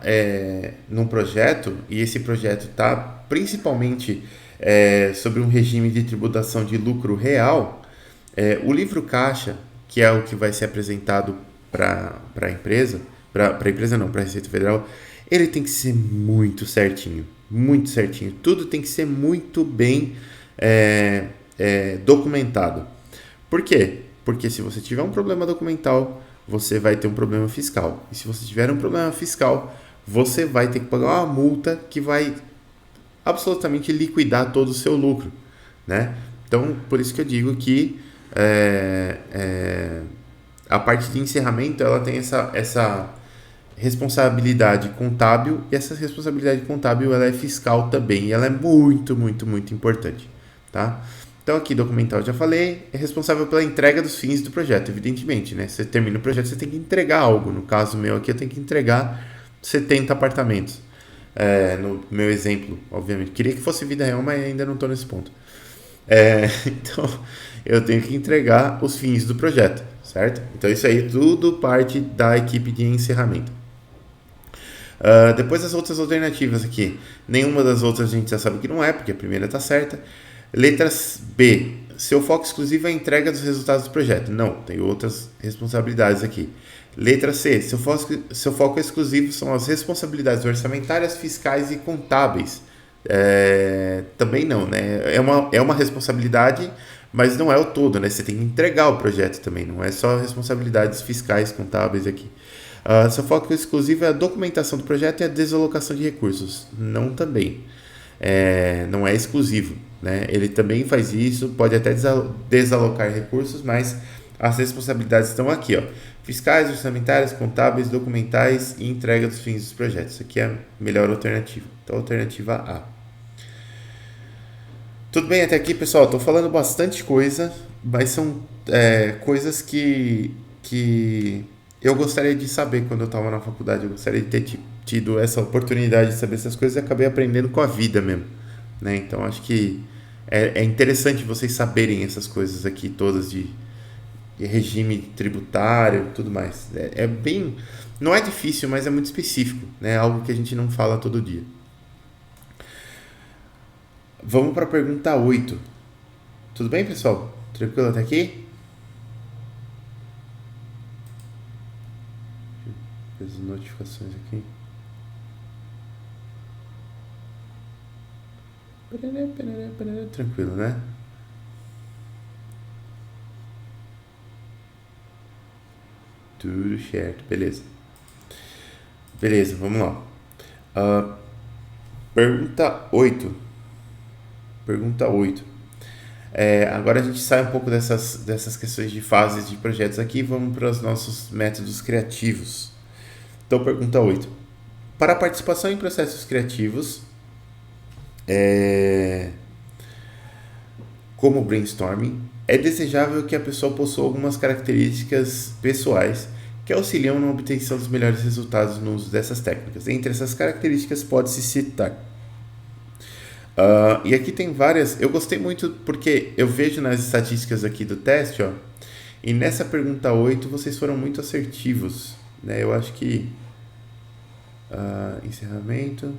num projeto e esse projeto está principalmente sobre um regime de tributação de lucro real, o livro caixa, que é o que vai ser apresentado para a empresa, para a empresa não, para a Receita Federal, ele tem que ser muito certinho, muito certinho. Tudo tem que ser muito bem documentado. Por quê? Porque se você tiver um problema documental, você vai ter um problema fiscal. E se você tiver um problema fiscal, você vai ter que pagar uma multa que vai absolutamente liquidar todo o seu lucro, né? Então, por isso que eu digo que a parte de encerramento, ela tem essa responsabilidade contábil, e essa responsabilidade contábil, ela é fiscal também, e ela é muito, muito, muito importante, tá? Então aqui, documental, já falei, é responsável pela entrega dos fins do projeto, evidentemente, né? Você termina o projeto, você tem que entregar algo. No caso meu aqui, eu tenho que entregar 70 apartamentos. No meu exemplo, obviamente. Queria que fosse vida real, mas ainda não estou nesse ponto. Então, eu tenho que entregar os fins do projeto, certo? Então, isso aí tudo parte da equipe de encerramento. Depois as outras alternativas aqui. Nenhuma das outras a gente já sabe que não é, porque a primeira está certa. Letra B. Seu foco exclusivo é a entrega dos resultados do projeto. Não, tem outras responsabilidades aqui. Letra C. Seu foco exclusivo são as responsabilidades orçamentárias, fiscais e contábeis. Também não, né? É uma responsabilidade, mas não é o todo, né? Você tem que entregar o projeto também, não é só responsabilidades fiscais, contábeis aqui. Seu foco exclusivo é a documentação do projeto e a desalocação de recursos. Não também. Não é exclusivo, né? Ele também faz isso, pode até desalocar recursos, mas as responsabilidades estão aqui, ó. Fiscais, orçamentárias, contábeis, documentais e entrega dos fins dos projetos. Isso aqui é a melhor alternativa. Então, alternativa A. Tudo bem até aqui, pessoal? Estou falando bastante coisa, mas são coisas que eu gostaria de saber quando eu estava na faculdade. Eu gostaria de ter tido essa oportunidade de saber essas coisas e acabei aprendendo com a vida mesmo, né? Então, acho que é interessante vocês saberem essas coisas aqui todas de regime tributário e tudo mais. Bem... Não é difícil, mas é muito específico, né? Algo que a gente não fala todo dia. Vamos para a pergunta 8. Tudo bem, pessoal? Tranquilo até aqui? As notificações aqui. Tranquilo, né? Tudo certo, beleza. Beleza, vamos lá. Pergunta 8. Pergunta 8. Agora a gente sai um pouco dessas questões de fases de projetos aqui e vamos para os nossos métodos criativos. Então, pergunta 8. Para a participação em processos criativos, como brainstorming, é desejável que a pessoa possua algumas características pessoais que auxiliam na obtenção dos melhores resultados no uso dessas técnicas. Entre essas características pode-se citar E aqui tem várias. Eu gostei muito porque eu vejo nas estatísticas aqui do teste, ó, e nessa pergunta 8 vocês foram muito assertivos, né? Eu acho que encerramento.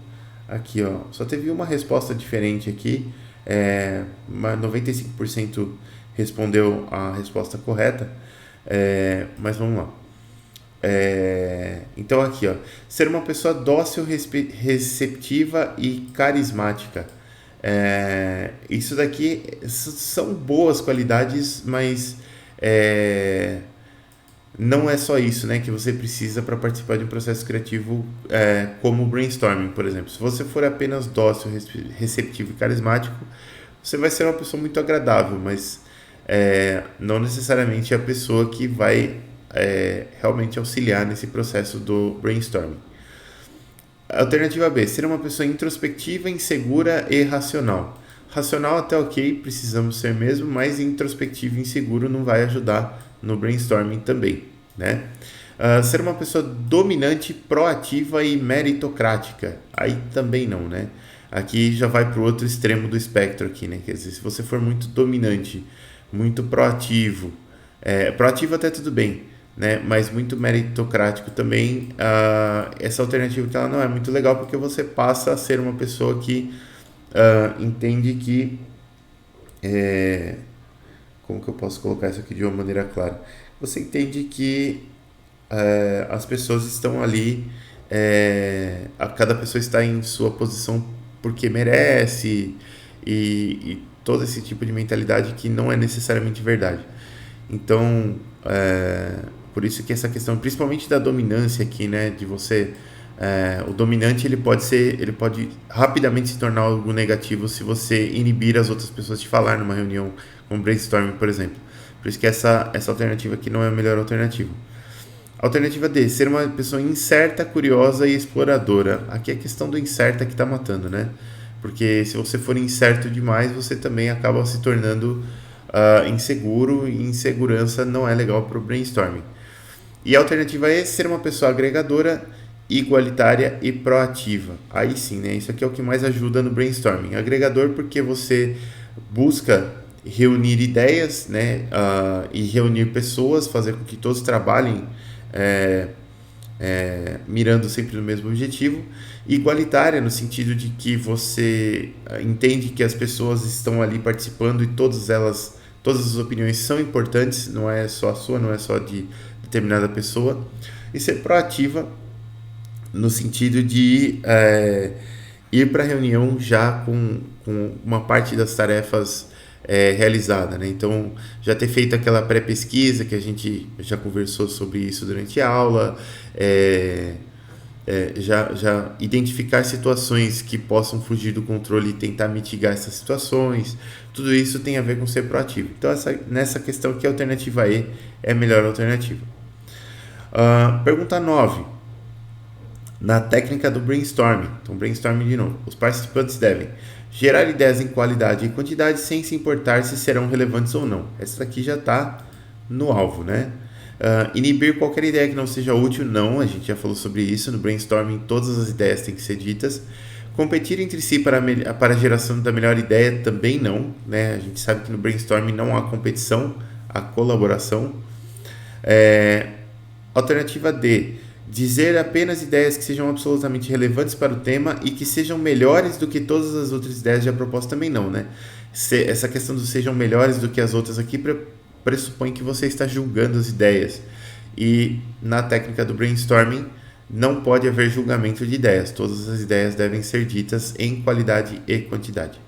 Aqui, ó, só teve uma resposta diferente aqui. 95% respondeu a resposta correta. Mas vamos lá. Então aqui, ó, ser uma pessoa dócil, receptiva e carismática. Isso daqui são boas qualidades, mas não é só isso, né, que você precisa para participar de um processo criativo, como o brainstorming, por exemplo. Se você for apenas dócil, receptivo e carismático, você vai ser uma pessoa muito agradável, mas não necessariamente é a pessoa que vai realmente auxiliar nesse processo do brainstorming. Alternativa B, ser uma pessoa introspectiva, insegura e racional. Racional até ok, precisamos ser mesmo, mas introspectivo e inseguro não vai ajudar no brainstorming também, né? Ser uma pessoa dominante, proativa e meritocrática. Aí também não, né? Aqui já vai para o outro extremo do espectro aqui, né? Quer dizer, se você for muito dominante, muito proativo, proativo até tudo bem, né? Mas muito meritocrático também, essa alternativa que ela não é muito legal, porque você passa a ser uma pessoa que entende que como que eu posso colocar isso aqui de uma maneira clara? Você entende que as pessoas estão ali, cada pessoa está em sua posição porque merece, e todo esse tipo de mentalidade que não é necessariamente verdade. Então, por isso que essa questão, principalmente da dominância aqui, né, de você, o dominante ele pode rapidamente se tornar algo negativo se você inibir as outras pessoas de falar numa reunião, como brainstorming, por exemplo. Por isso que essa alternativa aqui não é a melhor alternativa. Alternativa D, ser uma pessoa incerta, curiosa e exploradora. Aqui é a questão do incerta que está matando, né? Porque se você for incerto demais, você também acaba se tornando inseguro, e insegurança não é legal para o brainstorming. E a alternativa E, ser uma pessoa agregadora, igualitária e proativa. Aí sim, né? Isso aqui é o que mais ajuda no brainstorming. Agregador porque você busca reunir ideias, né? E reunir pessoas, fazer com que todos trabalhem mirando sempre no mesmo objetivo. Igualitária no sentido de que você entende que as pessoas estão ali participando e todas as opiniões são importantes, não é só a sua, não é só de determinada pessoa. E ser proativa no sentido de ir para a reunião já com uma parte das tarefas realizada, né? Então, já ter feito aquela pré-pesquisa que a gente já conversou sobre isso durante a aula, já identificar situações que possam fugir do controle e tentar mitigar essas situações. Tudo isso tem a ver com ser proativo. Então, nessa questão aqui, a alternativa E é a melhor alternativa. Pergunta 9. Na técnica do brainstorming. Então, brainstorming de novo. Os participantes devem gerar ideias em qualidade e quantidade sem se importar se serão relevantes ou não. Essa daqui já está no alvo, né? Inibir qualquer ideia que não seja útil, não. A gente já falou sobre isso. No brainstorming, todas as ideias têm que ser ditas. Competir entre si para a geração da melhor ideia, também não, né? A gente sabe que no brainstorming não há competição, há colaboração. Alternativa D. Dizer apenas ideias que sejam absolutamente relevantes para o tema e que sejam melhores do que todas as outras ideias já propostas, também não, né? Essa questão de sejam melhores do que as outras aqui pressupõe que você está julgando as ideias. E na técnica do brainstorming não pode haver julgamento de ideias. Todas as ideias devem ser ditas em qualidade e quantidade.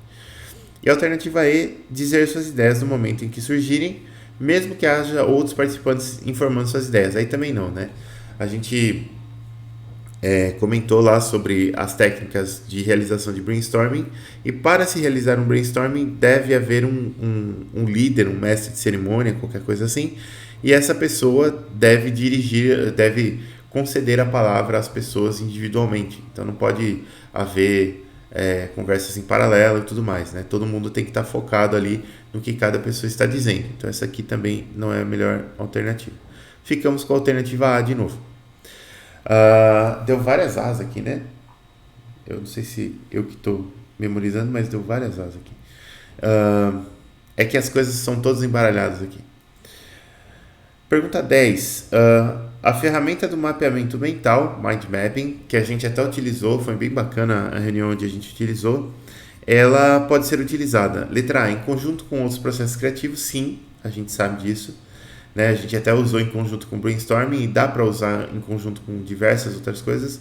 E a alternativa E, dizer suas ideias no momento em que surgirem, mesmo que haja outros participantes informando suas ideias. Aí também não, né? A gente comentou lá sobre as técnicas de realização de brainstorming, e para se realizar um brainstorming deve haver um líder, um mestre de cerimônia, qualquer coisa assim, e essa pessoa deve deve conceder a palavra às pessoas individualmente. Então não pode haver conversas em paralelo e tudo mais, né? Todo mundo tem que estar focado ali no que cada pessoa está dizendo. Então essa aqui também não é a melhor alternativa. Ficamos com a alternativa A de novo. Deu várias As aqui, né? Eu não sei se eu que estou memorizando, mas deu várias As aqui. É que as coisas são todas embaralhadas aqui. Pergunta 10. A ferramenta do mapeamento mental, Mind Mapping, que a gente até utilizou, foi bem bacana a reunião onde a gente utilizou, ela pode ser utilizada, letra A, em conjunto com outros processos criativos, sim, a gente sabe disso. Né? A gente até usou em conjunto com brainstorming e dá para usar em conjunto com diversas outras coisas.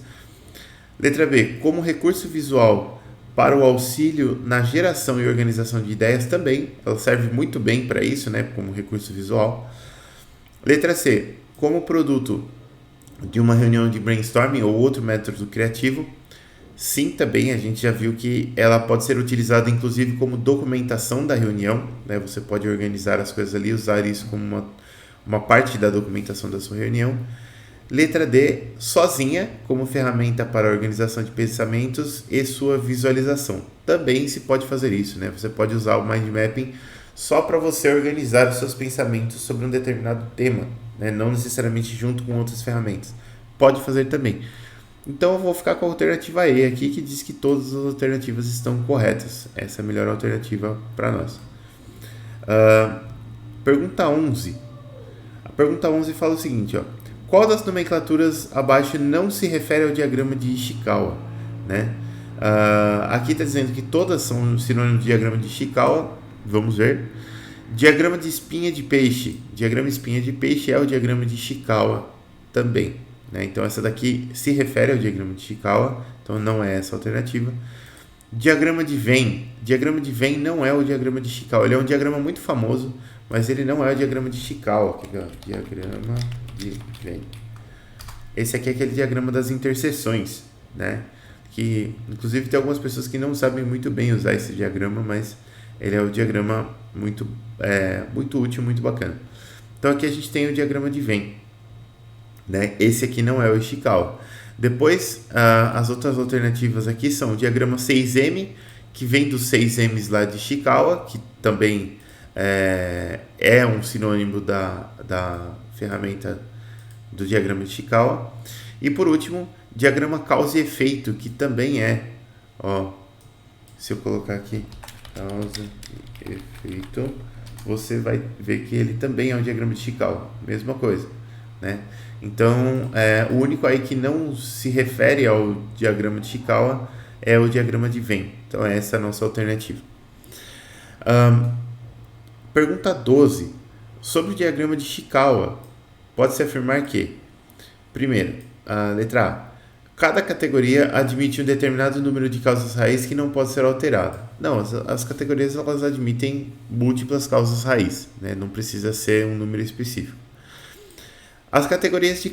Letra B, como recurso visual para o auxílio na geração e organização de ideias também, ela serve muito bem para isso, né? Como recurso visual. Letra C, como produto de uma reunião de brainstorming ou outro método criativo, sim, também a gente já viu que ela pode ser utilizada inclusive como documentação da reunião, né? Você pode organizar as coisas ali, usar isso como uma parte da documentação da sua reunião. Letra D, sozinha, como ferramenta para a organização de pensamentos e sua visualização. Também se pode fazer isso, né? Você pode usar o Mind Mapping só para você organizar os seus pensamentos sobre um determinado tema, né? Não necessariamente junto com outras ferramentas. Pode fazer também. Então eu vou ficar com a alternativa E aqui, que diz que todas as alternativas estão corretas. Essa é a melhor alternativa para nós. Pergunta 11. A pergunta 11 fala o seguinte, ó. Qual das nomenclaturas abaixo não se refere ao diagrama de Ishikawa? Né? Aqui está dizendo que todas são sinônimo de diagrama de Ishikawa. Vamos ver. Diagrama de espinha de peixe. Diagrama de espinha de peixe é o diagrama de Ishikawa também. Né? Então essa daqui se refere ao diagrama de Ishikawa. Então não é essa a alternativa. Diagrama de Venn. Diagrama de Venn não é o diagrama de Ishikawa. Ele é um diagrama muito famoso, mas ele não é o diagrama de Ishikawa. Aqui, ó. Diagrama de Venn. Esse aqui é aquele diagrama das interseções, né? Que inclusive tem algumas pessoas que não sabem muito bem usar esse diagrama, mas ele é um diagrama muito útil, muito bacana. Então aqui a gente tem o diagrama de Venn, né? Esse aqui não é o Ishikawa. Depois, as outras alternativas aqui são o diagrama 6M, que vem dos 6M's lá de Ishikawa, que também é um sinônimo da ferramenta do diagrama de Ishikawa. E por último, diagrama causa e efeito, que também é, ó, se eu colocar aqui causa e efeito, você vai ver que ele também é um diagrama de Ishikawa, mesma coisa, né? Então, o único aí que não se refere ao diagrama de Ishikawa é o diagrama de Venn. Então, essa é a nossa alternativa. Pergunta 12. Sobre o diagrama de Ishikawa, pode-se afirmar que, primeiro, a letra A, cada categoria admite um determinado número de causas raiz que não pode ser alterado. Não, as categorias elas admitem múltiplas causas raiz, né? Não precisa ser um número específico. As categorias de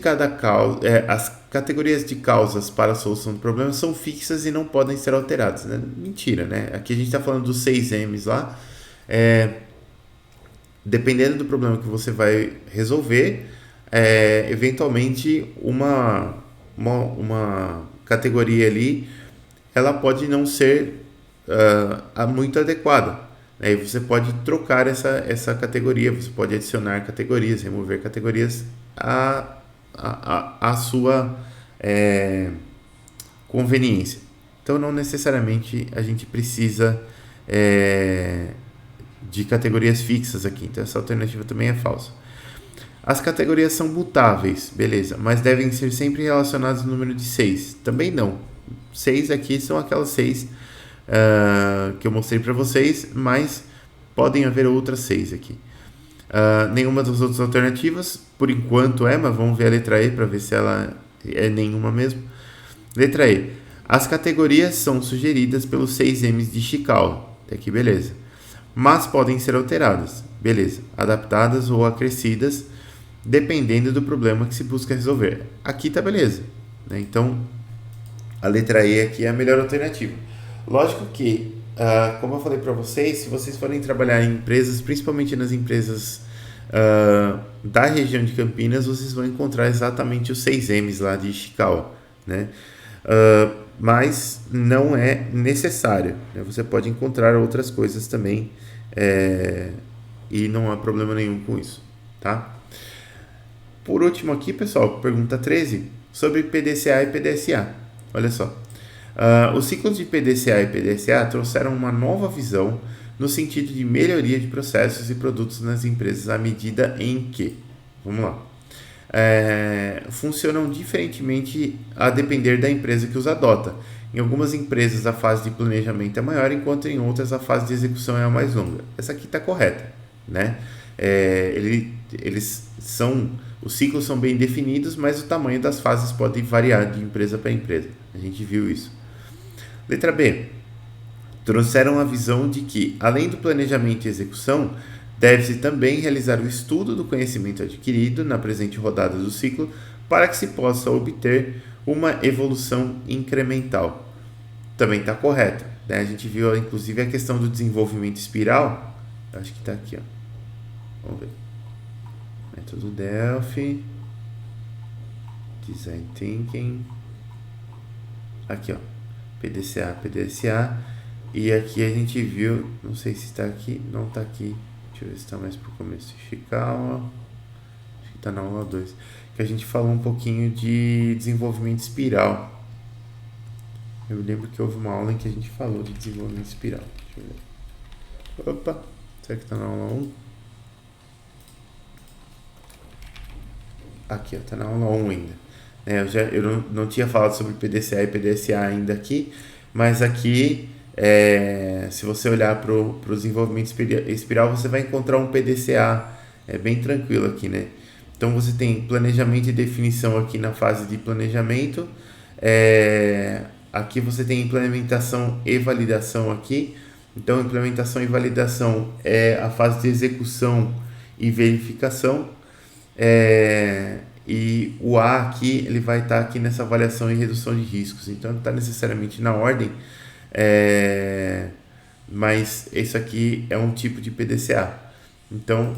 causas para a solução do problema são fixas e não podem ser alteradas, né? Mentira, né? Aqui a gente está falando dos 6M's lá. Dependendo do problema que você vai resolver, eventualmente uma categoria ali, ela pode não ser muito adequada. Aí você pode trocar essa categoria, você pode adicionar categorias, remover categorias à sua conveniência. Então não necessariamente a gente precisa de categorias fixas aqui, então essa alternativa também é falsa. As categorias são mutáveis, beleza, mas devem ser sempre relacionadas ao número de 6. Também não. 6 aqui são aquelas 6 que eu mostrei para vocês, mas podem haver outras 6 aqui. Nenhuma das outras alternativas, por enquanto mas vamos ver a letra E para ver se ela é nenhuma mesmo. Letra E. As categorias são sugeridas pelos 6M's de Ishikawa. Até aqui, beleza. Mas podem ser alteradas, beleza, adaptadas ou acrescidas, dependendo do problema que se busca resolver. Aqui tá beleza, né? Então, a letra E aqui é a melhor alternativa. Lógico que, como eu falei para vocês, se vocês forem trabalhar em empresas, principalmente nas empresas da região de Campinas, vocês vão encontrar exatamente os 6M's lá de Ishikawa, né? Mas não é necessário, né? Você pode encontrar outras coisas também e não há problema nenhum com isso, tá? Por último aqui, pessoal, pergunta 13 sobre PDCA e PDSA. Olha só, Os ciclos de PDCA e PDCA trouxeram uma nova visão no sentido de melhoria de processos e produtos nas empresas à medida em que, vamos lá, funcionam diferentemente a depender da empresa que os adota. Em algumas empresas a fase de planejamento é maior, enquanto em outras a fase de execução é a mais longa. Essa aqui está correta, né? Os ciclos são bem definidos, mas o tamanho das fases pode variar de empresa para empresa. A gente viu isso. Letra B. Trouxeram a visão de que, além do planejamento e execução, deve-se também realizar o estudo do conhecimento adquirido na presente rodada do ciclo para que se possa obter uma evolução incremental. Também está correta, né? A gente viu inclusive a questão do desenvolvimento espiral. Acho que está aqui, ó. Vamos ver. Método Delphi, Design Thinking, aqui, ó, PDCA, e aqui a gente viu, não sei se está aqui, não está aqui, deixa eu ver se está mais para o começo, Ishikawa, acho que está na aula 2, que a gente falou um pouquinho de desenvolvimento espiral. Eu lembro que houve uma aula em que a gente falou de desenvolvimento espiral. Deixa eu ver. Opa, será que está na aula 1? Aqui, está na aula 1 ainda. Eu não tinha falado sobre PDCA e PDSA ainda aqui, mas aqui, se você olhar para o desenvolvimento espiral, você vai encontrar um PDCA, bem tranquilo aqui, né? Então, você tem planejamento e definição aqui na fase de planejamento, aqui você tem implementação e validação aqui. Então, implementação e validação é a fase de execução e verificação. E o A aqui, ele vai estar aqui nessa avaliação e redução de riscos. Então, não está necessariamente na ordem, mas isso aqui é um tipo de PDCA. Então,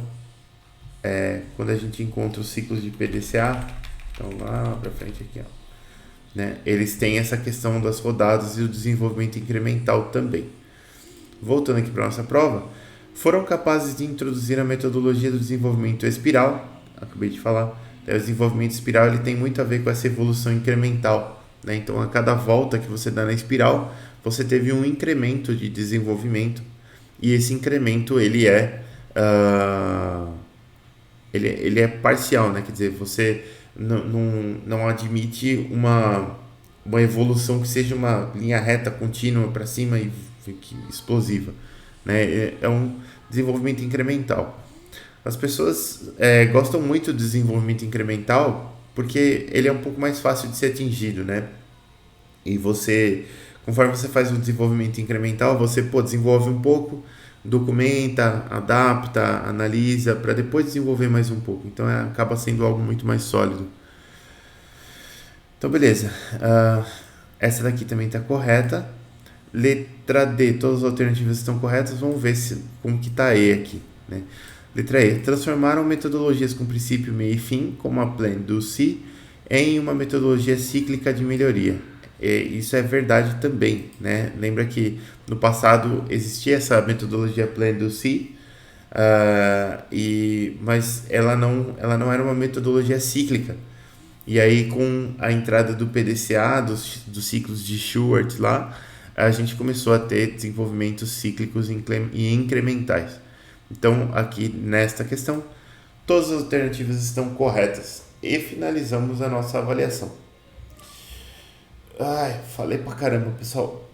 quando a gente encontra os ciclos de PDCA, então lá para frente aqui, ó, né, eles têm essa questão das rodadas e o desenvolvimento incremental também. Voltando aqui para a nossa prova, foram capazes de introduzir a metodologia do desenvolvimento espiral. Acabei de falar. O desenvolvimento espiral ele tem muito a ver com essa evolução incremental, né? Então, a cada volta que você dá na espiral, você teve um incremento de desenvolvimento, e esse incremento ele é parcial, né? Quer dizer, você não admite uma evolução que seja uma linha reta contínua para cima e explosiva, né? É um desenvolvimento incremental. As pessoas gostam muito do desenvolvimento incremental porque ele é um pouco mais fácil de ser atingido, né? E conforme você faz o desenvolvimento incremental, você desenvolve um pouco, documenta, adapta, analisa, para depois desenvolver mais um pouco. Então, acaba sendo algo muito mais sólido. Então, beleza. Essa daqui também está correta. Letra D, todas as alternativas estão corretas. Vamos ver como que está E aqui, né? Letra E, transformaram metodologias com princípio, meio e fim, como a Plan do C, em uma metodologia cíclica de melhoria. Isso é verdade também, né? Lembra que no passado existia essa metodologia Plan do C, mas ela não era uma metodologia cíclica. E aí, com a entrada do PDCA, dos ciclos de Shewhart lá, a gente começou a ter desenvolvimentos cíclicos e incrementais. Então, aqui nesta questão, todas as alternativas estão corretas. E finalizamos a nossa avaliação. Falei pra caramba, pessoal.